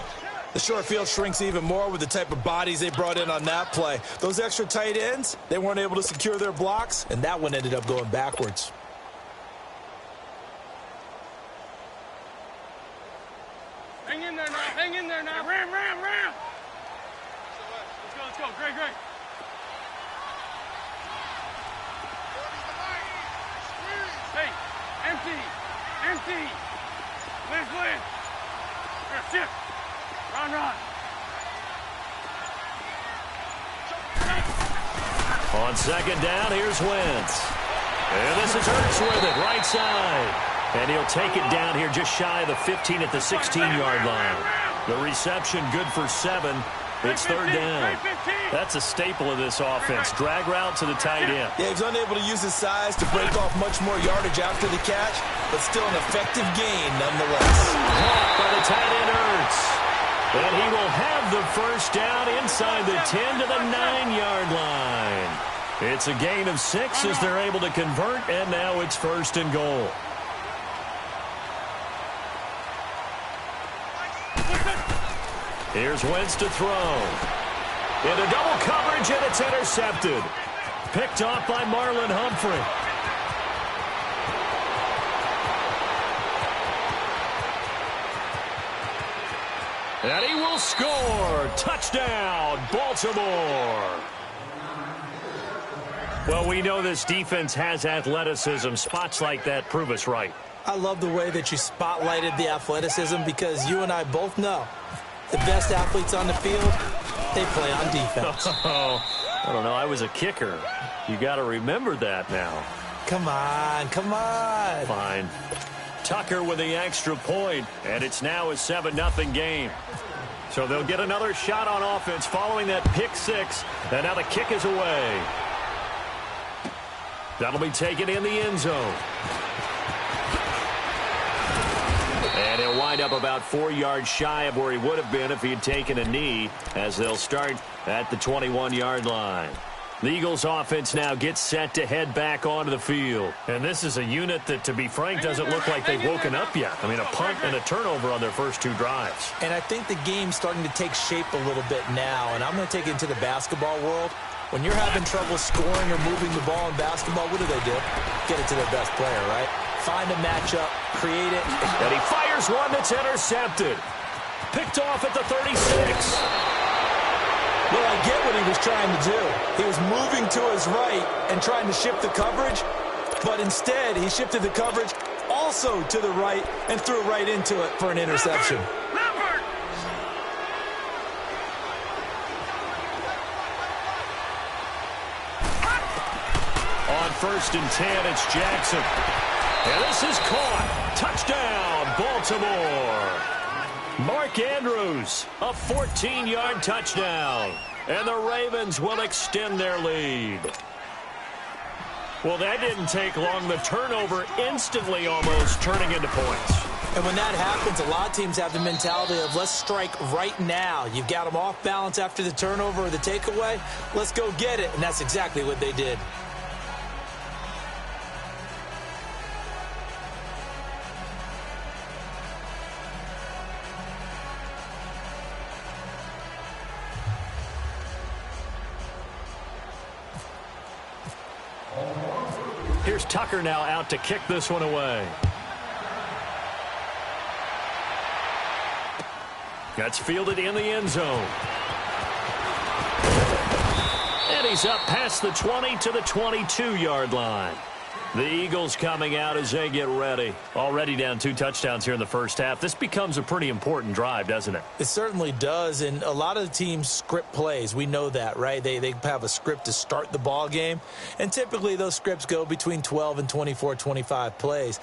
The short field shrinks even more with the type of bodies they brought in on that play. Those extra tight ends, they weren't able to secure their blocks, and that one ended up going backwards. Hang in there now. Hang in there now. Ram. Let's go. Great. Hey, empty. Liz. Here, shift. Run. On second down, here's Wentz. And this is Ertz with it, right side. And he'll take it down here just shy of the 15 at the 16-yard line. The reception good for 7. It's third down. That's a staple of this offense. Drag route to the tight end. Yeah, he's unable to use his size to break off much more yardage after the catch, but still an effective gain nonetheless. Caught by the tight end, Ertz. And he will have the first down inside the 10 to the 9-yard line. It's a gain of 6 as they're able to convert, and now it's first and goal. Here's Wentz to throw. Into double coverage, and it's intercepted. Picked off by Marlon Humphrey. And he will score. Touchdown, Baltimore. Well, we know this defense has athleticism. Spots like that prove us right. I love the way that you spotlighted the athleticism because you and I both know the best athletes on the field, they play on defense. Oh, I don't know. I was a kicker. You got to remember that now. Come on, come on. Fine. Tucker with the extra point, and it's now a 7-0 game. So they'll get another shot on offense following that pick 6, and now the kick is away. That'll be taken in the end zone. And he'll wind up about 4 yards shy of where he would have been if he had taken a knee, as they'll start at the 21-yard line. The Eagles offense now gets set to head back onto the field. And this is a unit that, to be frank, doesn't look like they've woken up yet. I mean, a punt and a turnover on their first 2 drives. And I think the game's starting to take shape a little bit now, and I'm going to take it into the basketball world. When you're having trouble scoring or moving the ball in basketball, what do? Get it to their best player, right? Find a matchup, create it. And he fires one that's intercepted. Picked off at the 36. Well, I get what he was trying to do. He was moving to his right and trying to shift the coverage, but instead he shifted the coverage also to the right and threw right into it for an interception. On 1st and 10, it's Jackson. And this is caught. Touchdown, Baltimore. Mark Andrews, a 14-yard touchdown. And the Ravens will extend their lead. Well, that didn't take long. The turnover instantly almost turning into points. And when that happens, a lot of teams have the mentality of let's strike right now. You've got them off balance after the turnover or the takeaway. Let's go get it. And that's exactly what they did. Here's Tucker now out to kick this one away. That's fielded in the end zone. And he's up past the 20 to the 22-yard line. The Eagles coming out as they get ready. Already down 2 touchdowns here in the first half. This becomes a pretty important drive, doesn't it? It certainly does, and a lot of the teams script plays. We know that, right? They have a script to start the ball game, and typically those scripts go between 12 and 24, 25 plays.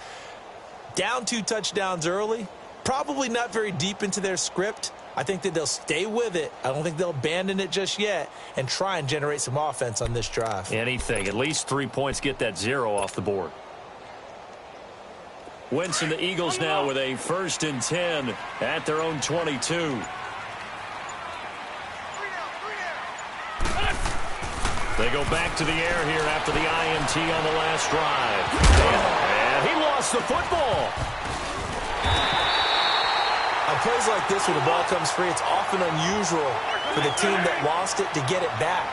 Down 2 touchdowns early, probably not very deep into their script. I think that they'll stay with it. I don't think they'll abandon it just yet and try and generate some offense on this drive. Anything. At least 3 points. Get that 0 off the board. Wentz and the Eagles now with a 1st and 10 at their own 22. They go back to the air here after the INT on the last drive. And he lost the football. On plays like this where the ball comes free, it's often unusual for the team that lost it to get it back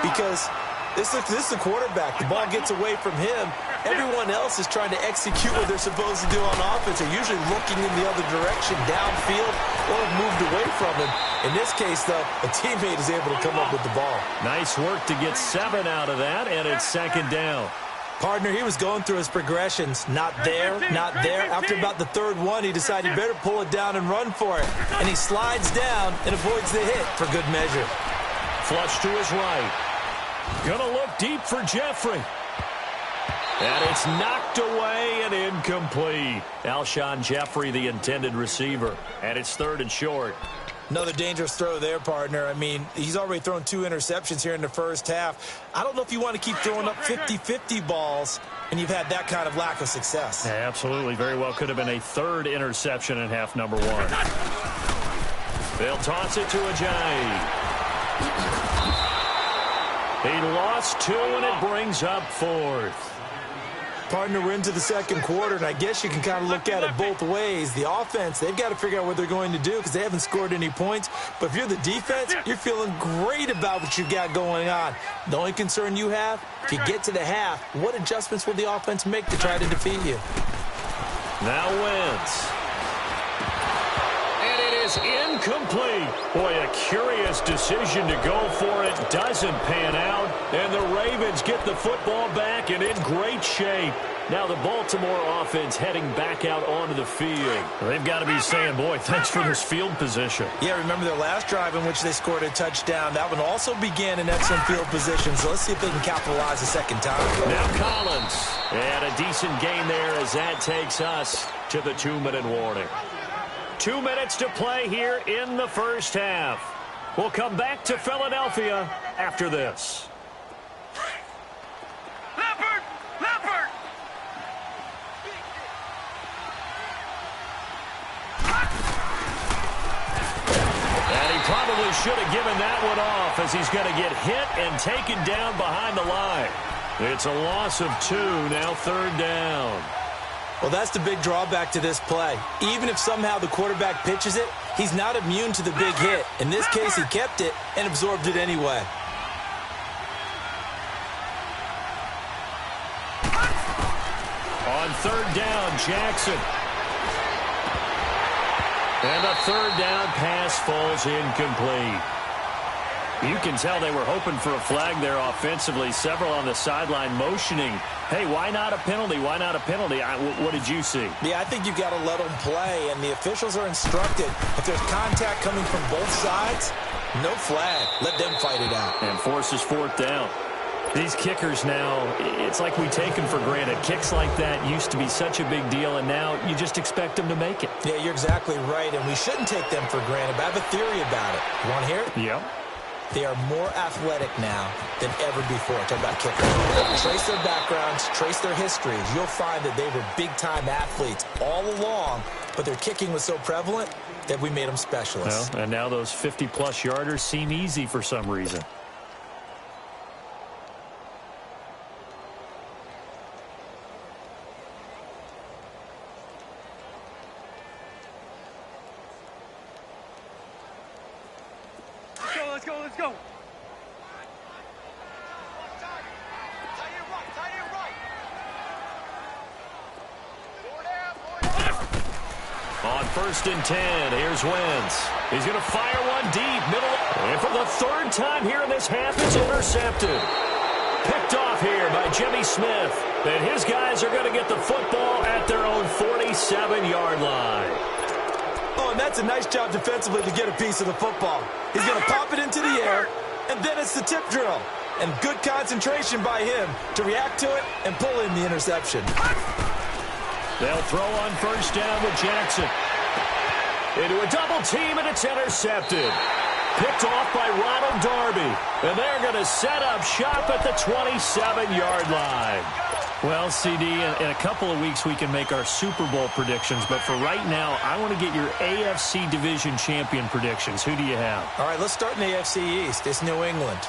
because this is the quarterback. The ball gets away from him. Everyone else is trying to execute what they're supposed to do on offense. They're usually looking in the other direction, downfield, or have moved away from him. In this case, though, a teammate is able to come up with the ball. Nice work to get 7 out of that, and it's 2nd down. Partner, he was going through his progressions. Not there, not there. After about the 3rd one, he decided he better pull it down and run for it. And he slides down and avoids the hit for good measure. Flush to his right. Gonna look deep for Jeffrey. And it's knocked away and incomplete. Alshon Jeffrey, the intended receiver. And it's 3rd and short. Another dangerous throw there, partner. I mean, he's already thrown 2 interceptions here in the first half. I don't know if you want to keep throwing up 50-50 balls, and you've had that kind of lack of success. Yeah, absolutely. Very well could have been a 3rd interception in half number 1. They'll toss it to Ajayi. He lost 2, and it brings up 4th. Partner, we're into the second quarter, and I guess you can kind of look at it both ways. The offense, they've got to figure out what they're going to do because they haven't scored any points. But if you're the defense, you're feeling great about what you've got going on. The only concern you have, if you get to the half, what adjustments will the offense make to try to defeat you? Now Wentz. And it is incomplete. Boy, a curious decision to go for it. Doesn't pan out. And the Ravens get the football back and in great shape. Now the Baltimore offense heading back out onto the field. They've got to be saying, boy, thanks for this field position. Yeah, remember their last drive in which they scored a touchdown. That one also began in excellent field position. So let's see if they can capitalize a second time. Now Collins. And a decent gain there as that takes us to the 2-minute warning. 2 minutes to play here in the first half. We'll come back to Philadelphia after this. Leopard! Leopard! And he probably should have given that one off as he's going to get hit and taken down behind the line. It's a loss of 2, now 3rd down. Well, that's the big drawback to this play. Even if somehow the quarterback pitches it, he's not immune to the big hit. In this case, he kept it and absorbed it anyway. On 3rd down, Jackson. And the 3rd down pass falls incomplete. You can tell they were hoping for a flag there offensively. Several on the sideline motioning, hey, why not a penalty? Why not a penalty? What did you see? Yeah, I think you've got to let them play, and the officials are instructed. If there's contact coming from both sides, no flag. Let them fight it out. And forces 4th down. These kickers now, it's like we take them for granted. Kicks like that used to be such a big deal, and now you just expect them to make it. Yeah, you're exactly right, and we shouldn't take them for granted, but I have a theory about it. You want to hear it? Yep. They are more athletic now than ever before. Talk about kickers. Trace their backgrounds, trace their histories. You'll find that they were big-time athletes all along, but their kicking was so prevalent that we made them specialists. Well, and now those 50-plus yarders seem easy for some reason. Let's go, let's go. On 1st and 10, here's Wentz. He's going to fire one deep, middle. And for the 3rd time here in this half, it's intercepted. Picked off here by Jimmy Smith. And his guys are going to get the football at their own 47-yard line. Oh, and that's a nice job defensively to get a piece of the football. He's going to pop it into the air, and then it's the tip drill. And good concentration by him to react to it and pull in the interception. They'll throw on 1st down with Jackson. Into a double team, and it's intercepted. Picked off by Ronald Darby. And they're going to set up shop at the 27-yard line. Well, CD, in a couple of weeks we can make our Super Bowl predictions, but for right now, I want to get your AFC Division Champion predictions. Who do you have? All right, let's start in the AFC East. It's New England.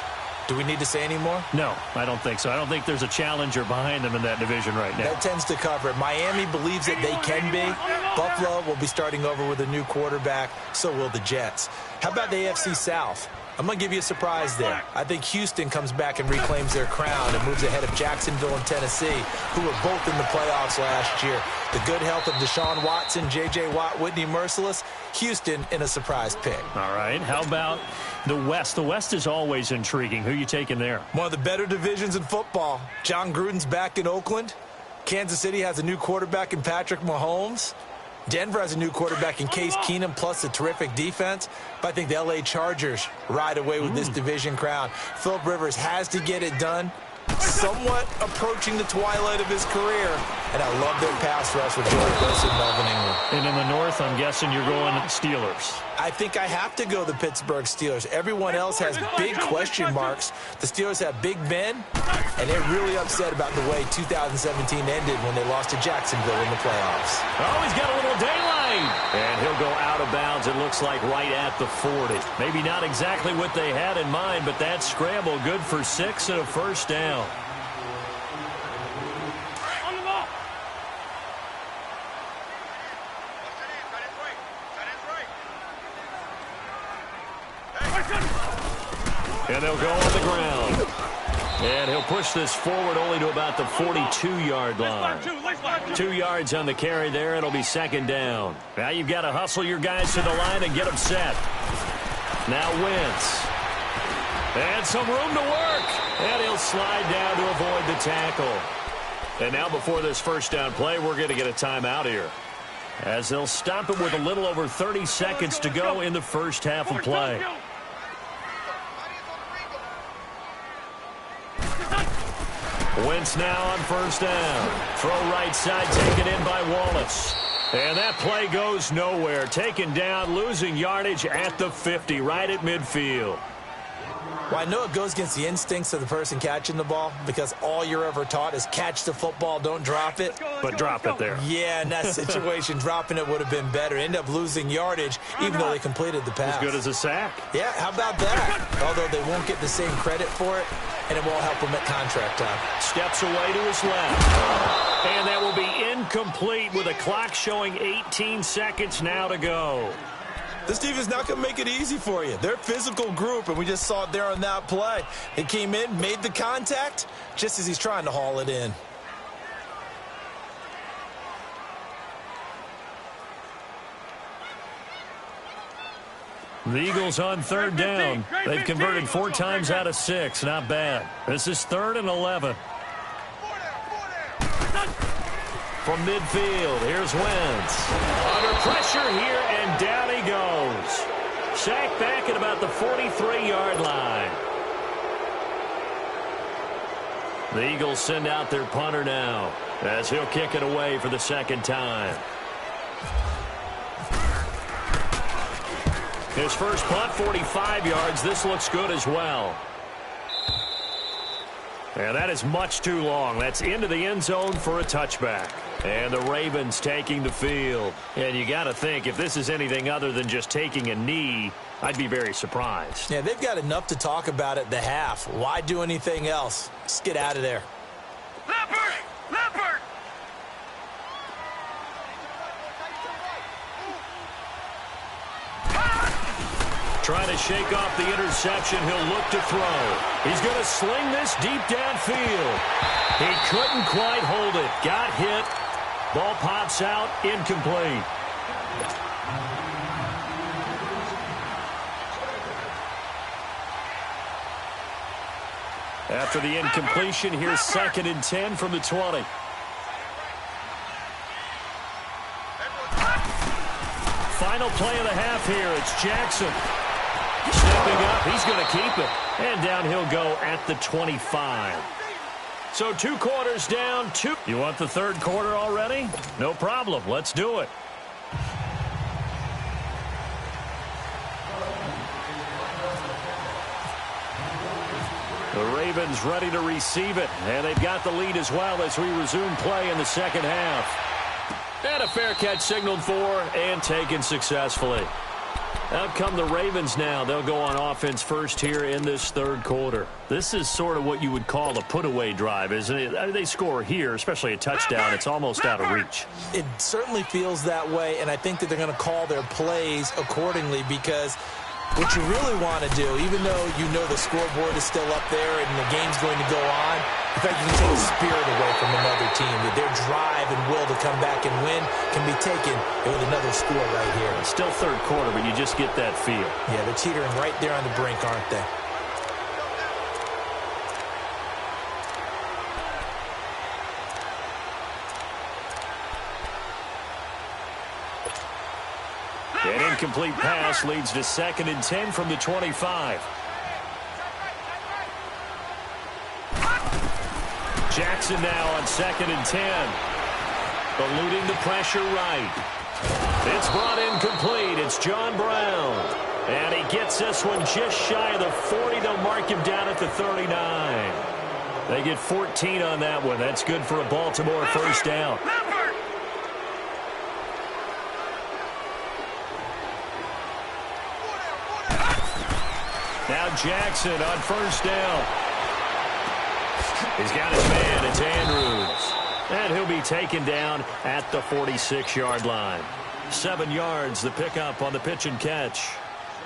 Do we need to say any more? No, I don't think so. I don't think there's a challenger behind them in that division right now. That tends to cover it. Miami believes that they can be. Buffalo will be starting over with a new quarterback. So will the Jets. How about the AFC South? I'm going to give you a surprise there. I think Houston comes back and reclaims their crown and moves ahead of Jacksonville and Tennessee, who were both in the playoffs last year. The good health of Deshaun Watson, J.J. Watt, Whitney Merciless, Houston in a surprise pick. All right. How about the West? The West is always intriguing. Who are you taking there? One of the better divisions in football. John Gruden's back in Oakland. Kansas City has a new quarterback in Patrick Mahomes. Denver has a new quarterback in Case Keenum, plus a terrific defense. But I think the L.A. Chargers ride away with this division crown. Philip Rivers has to get it done. somewhat approaching the twilight of his career. And I love their pass rush with Joey Bosa and Melvin Ingram. And in the North, I'm guessing you're going Steelers. I think I have to go the Pittsburgh Steelers. Everyone else has big question marks. The Steelers have Big Ben, and they're really upset about the way 2017 ended when they lost to Jacksonville in the playoffs. Oh, he's got a little daylight. And he'll go out of bounds, it looks like, right at the 40. Maybe not exactly what they had in mind, but that scramble good for 6 and a first down. And they'll go on the ground. And he'll push this forward only to about the 42-yard line. 2 yards on the carry there. It'll be second down. Now you've got to hustle your guys to the line and get them set. Now Wentz. And some room to work. And he'll slide down to avoid the tackle. And now before this first down play, we're going to get a timeout here, as they'll stop it with a little over 30 seconds to go in the first half of play. Wentz now on first down. Throw right side, taken in by Wallace. And that play goes nowhere. Taken down, losing yardage at the 50, right at midfield. Well, I know it goes against the instincts of the person catching the ball, because all you're ever taught is catch the football, don't drop it. But drop it there. Yeah, in that situation, dropping it would have been better. End up losing yardage, even though they completed the pass. As good as a sack. Yeah, how about that? Although they won't get the same credit for it, and it won't help them at contract time. Steps away to his left. And that will be incomplete with a clock showing 18 seconds now to go. This team is not going to make it easy for you. They're a physical group, and we just saw it there on that play. He came in, made the contact, just as he's trying to haul it in. The Eagles on third down. They've converted 4 times out of 6. Not bad. This is 3rd and 11. From midfield, here's Wentz. Under pressure here, and down he goes. Sacked back at about the 43-yard line. The Eagles send out their punter now, as he'll kick it away for the second time. His first punt, 45 yards. This looks good as well. And that is much too long. That's into the end zone for a touchback. And the Ravens taking the field. And you got to think, if this is anything other than just taking a knee, I'd be very surprised. Yeah, they've got enough to talk about at the half. Why do anything else? Just get out of there. Leopard! Leopard! Trying to shake off the interception. He'll look to throw. He's going to sling this deep downfield. He couldn't quite hold it. Got hit. Ball pops out. Incomplete. After the incompletion, here's 2nd and 10 from the 20. Final play of the half here. It's Jackson. Stepping up, he's going to keep it. And down he'll go at the 25. So 2 quarters down, 2. You want the 3rd quarter already? No problem. Let's do it. The Ravens ready to receive it. And they've got the lead as well as we resume play in the second half. And a fair catch signaled for and taken successfully. Out come the Ravens now. They'll go on offense first here in this 3rd quarter. This is sort of what you would call a put-away drive, isn't it? They score here, especially a touchdown. It's almost out of reach. It certainly feels that way, and I think that they're going to call their plays accordingly, because what you really want to do, even though you know the scoreboard is still up there and the game's going to go on, in fact, you can take the spirit away from another team. That their drive and will to come back and win can be taken with another score right here. It's still 3rd quarter, but you just get that feel. Yeah, they're teetering right there on the brink, aren't they? An incomplete pass leads to 2nd and 10 from the 25. Jackson now on 2nd and 10. Eluding the pressure right. It's brought in complete. It's John Brown. And he gets this one just shy of the 40. They'll mark him down at the 39. They get 14 on that one. That's good for a Baltimore first down. Now Jackson on first down. He's got his man. It's Andrews. And he'll be taken down at the 46-yard line. 7 yards, the pickup on the pitch and catch.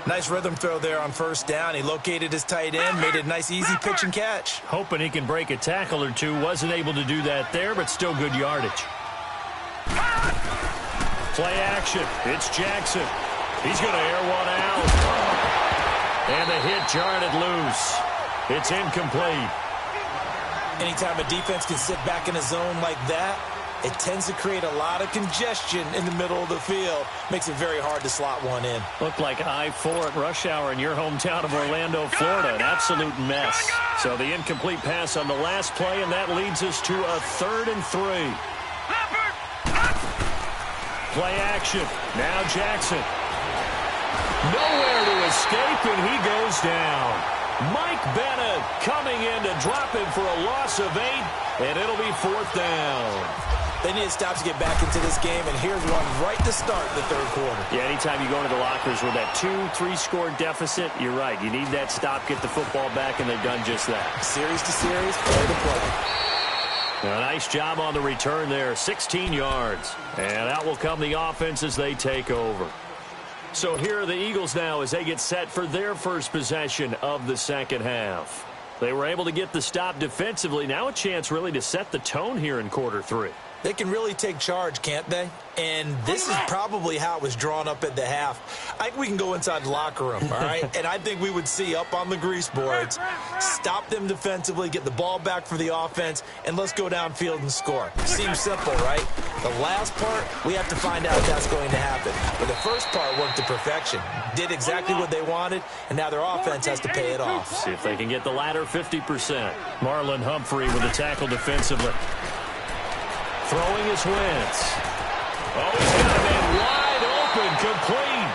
Nice rhythm throw there on first down. He located his tight end, made it a nice, easy pitch and catch. Hoping he can break a tackle or two. Wasn't able to do that there, but still good yardage. Play action. It's Jackson. He's going to air one out. And the hit jarred it loose. It's incomplete. Anytime a defense can sit back in a zone like that, it tends to create a lot of congestion in the middle of the field. Makes it very hard to slot one in. Looked like I-4 at rush hour in your hometown of Orlando, Florida. An absolute mess. So the incomplete pass on the last play, and that leads us to a 3rd and 3. Play action. Now Jackson. Nowhere to escape, and he goes down. Mike Bennett coming in to drop him for a loss of 8, and it'll be 4th down. They need to stop to get back into this game, and here's one right to start the 3rd quarter. Yeah, anytime you go into the lockers with that 2-3 score deficit, you're right. You need that stop, get the football back, and they've done just that. Series to series, play to play. A nice job on the return there, 16 yards. And out will come the offense as they take over. So here are the Eagles now as they get set for their first possession of the second half. They were able to get the stop defensively. Now a chance really to set the tone here in quarter 3. They can really take charge, can't they? And this is probably how it was drawn up at the half. I think we can go inside the locker room, all right? And I think we would see up on the grease boards, stop them defensively, get the ball back for the offense, and let's go downfield and score. Seems simple, right? The last part, we have to find out if that's going to happen. But the first part worked to perfection. Did exactly what they wanted, and now their offense has to pay it off. See if they can get the latter 50%. Marlon Humphrey with the tackle defensively. Throwing his Wentz. Oh, he's got a man wide open, complete.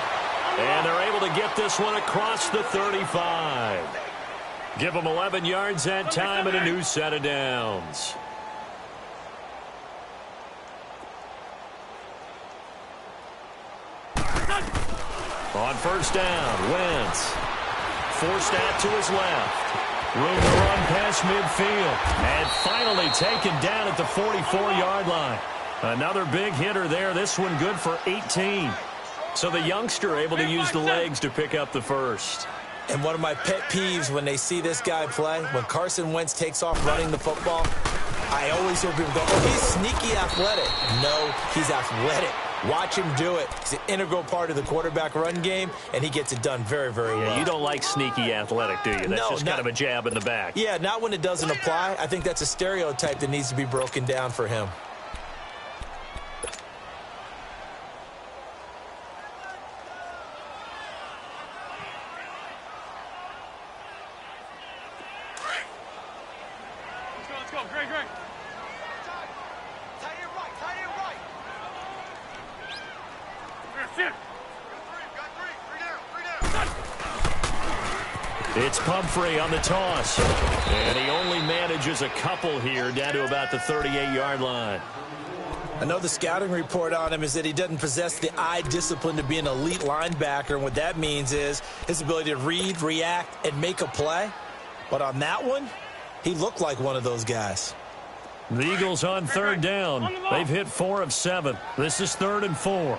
And they're able to get this one across the 35. Give them 11 yards that time and a new set of downs. On first down, Wentz. Forced out to his left. Room to run past midfield. And finally taken down at the 44-yard line. Another big hitter there. This one good for 18. So the youngster able to use the legs to pick up the first. And one of my pet peeves when they see this guy play, when Carson Wentz takes off running the football, I always hear people go, oh, he's sneaky athletic. No, he's athletic. Watch him do it. He's an integral part of the quarterback run game, and he gets it done very, very well. You don't like sneaky athletic, do you? That's just kind of a jab in the back. Yeah, not when it doesn't apply. I think that's a stereotype that needs to be broken down for him. Let's go. Great. It's Pumphrey on the toss. And he only manages a couple here down to about the 38-yard line. I know the scouting report on him is that he doesn't possess the eye discipline to be an elite linebacker. And what that means is his ability to read, react, and make a play. But on that one, he looked like one of those guys. The Eagles on third down. They've hit 4 of 7. This is 3rd and 4.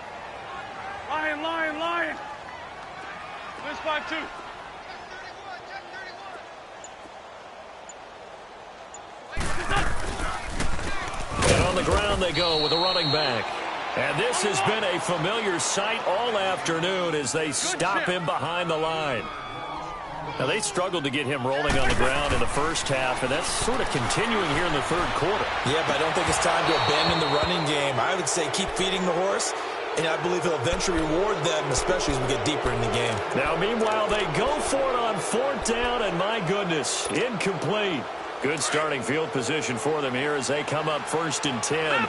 Lion. This 5-2. And on the ground they go with a running back. And this has been a familiar sight all afternoon as they stop him behind the line. Now, they struggled to get him rolling on the ground in the first half, and that's sort of continuing here in the 3rd quarter. Yeah, but I don't think it's time to abandon the running game. I would say keep feeding the horse, and I believe he'll eventually reward them, especially as we get deeper in the game. Now, meanwhile, they go for it on 4th down, and my goodness, incomplete. Good starting field position for them here as they come up 1st and 10.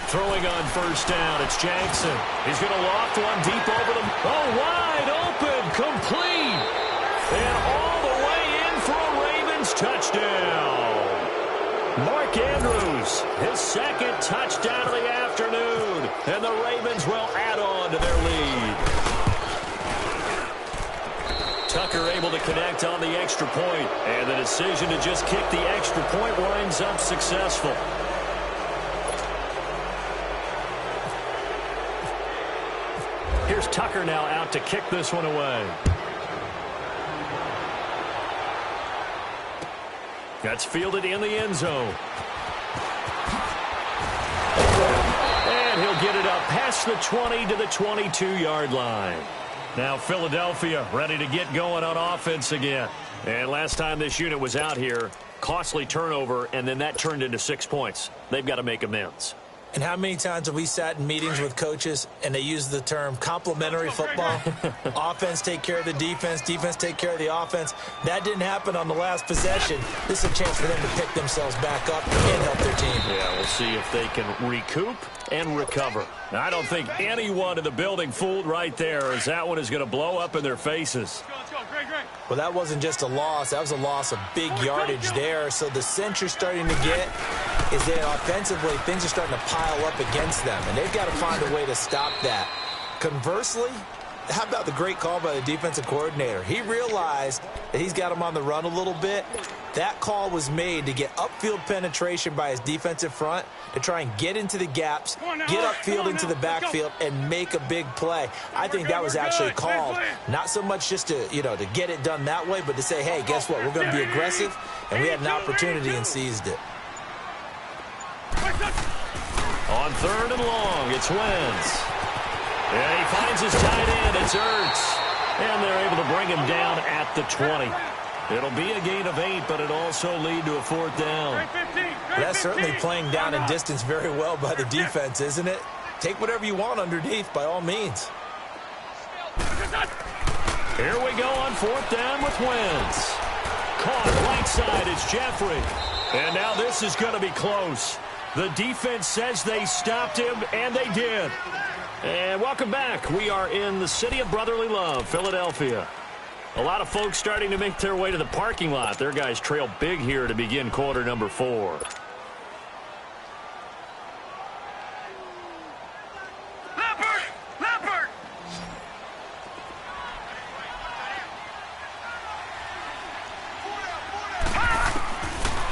Throwing on 1st down, it's Jackson. He's going to loft one deep over them. Oh, wide open, complete. And all the way in for a Ravens touchdown. Mark Andrews, his 2nd touchdown of the afternoon. And the Ravens will add on to their lead. Tucker able to connect on the extra point. And the decision to just kick the extra point winds up successful. Here's Tucker now out to kick this one away. That's fielded in the end zone. And he'll get it up past the 20 to the 22-yard line. Now Philadelphia ready to get going on offense again. And last time this unit was out here, costly turnover, and then that turned into 6 points. They've got to make amends. And how many times have we sat in meetings with coaches and they use the term complementary football? Offense take care of the defense, defense take care of the offense. That didn't happen on the last possession. This is a chance for them to pick themselves back up and help their team. Yeah, we'll see if they can recoup and recover. Now, I don't think anyone in the building fooled right there, as that one is going to blow up in their faces. Let's go. Great. Well, that wasn't just a loss. That was a loss of big yardage there. So the sense you're starting to get is that offensively things are starting to pile up against them, and they've got to find a way to stop that. Conversely, how about the great call by the defensive coordinator? He realized that he's got him on the run a little bit. That call was made to get upfield penetration by his defensive front to try and get into the gaps, get upfield into the backfield, and make a big play. I think that was actually called, not so much just to, to get it done that way, but to say, hey, guess what? We're going to be aggressive, and we had an opportunity and seized it. On 3rd and long, it's Wentz. And he finds his tight end. It's Ertz. And they're able to bring him down at the 20. It'll be a gain of 8, but it'll also lead to a 4th down. That's certainly playing down in distance very well by the defense, isn't it? Take whatever you want underneath, by all means. Here we go on 4th down with Wentz. Caught right side, it's Jeffrey. And now this is going to be close. The defense says they stopped him, and they did. And welcome back. We are in the city of brotherly love, Philadelphia. A lot of folks starting to make their way to the parking lot. Their guys trail big here to begin quarter number 4.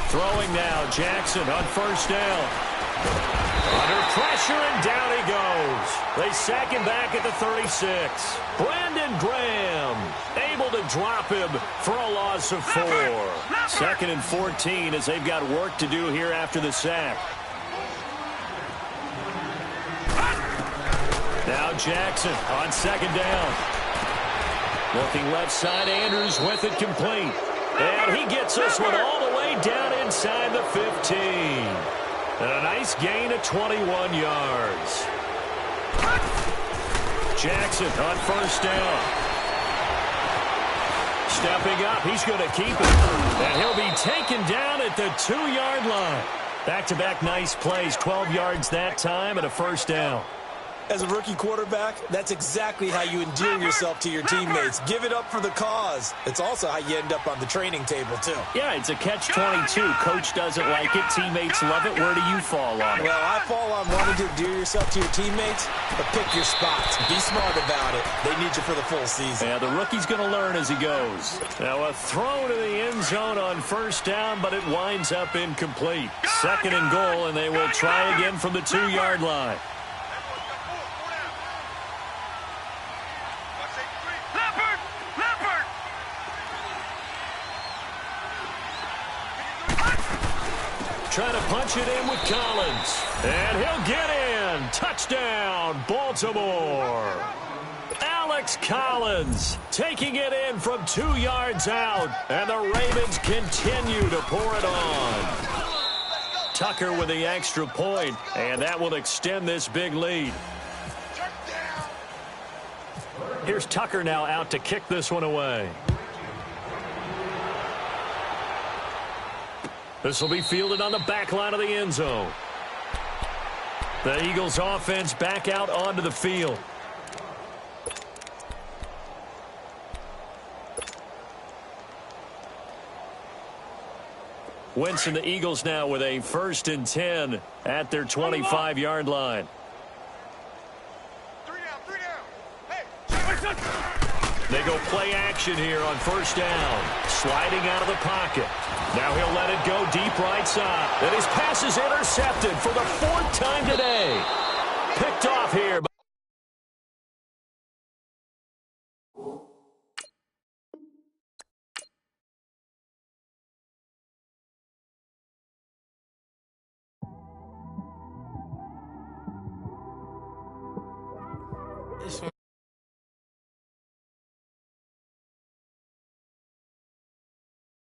Throwing now, Jackson on 1st down. Under pressure, and down he goes. They sack him back at the 36. Brandon Graham able to drop him for a loss of 4. 2nd and 14 as they've got work to do here after the sack. Now Jackson on 2nd down. Looking left side, Andrews with it complete. And he gets this one all the way down inside the 15. And a nice gain of 21 yards. Jackson on 1st down. Stepping up, he's going to keep it. And he'll be taken down at the 2-yard line. Back-to-back nice plays, 12 yards that time and a 1st down. As a rookie quarterback, that's exactly how you endear yourself to your teammates. Give it up for the cause. It's also how you end up on the training table, too. Yeah, it's a catch-22. Coach doesn't like it. Teammates love it. Where do you fall on it? Well, I fall on wanting to endear yourself to your teammates, but pick your spots. Be smart about it. They need you for the full season. Yeah, the rookie's going to learn as he goes. Now a throw to the end zone on 1st down, but it winds up incomplete. 2nd and goal, and they will try again from the 2-yard line. Trying to punch it in with Collins. And he'll get in. Touchdown, Baltimore. Alex Collins taking it in from 2 yards out. And the Ravens continue to pour it on. Tucker with the extra point, and that will extend this big lead. Here's Tucker now out to kick this one away. This will be fielded on the back line of the end zone. The Eagles offense back out onto the field. Wentz and the Eagles now with a 1st and 10 at their 25-yard line. Three down. Hey, They go play action here on 1st down. Sliding out of the pocket. Now he'll let it go deep right side. And his pass is intercepted for the 4th time today. Picked off here by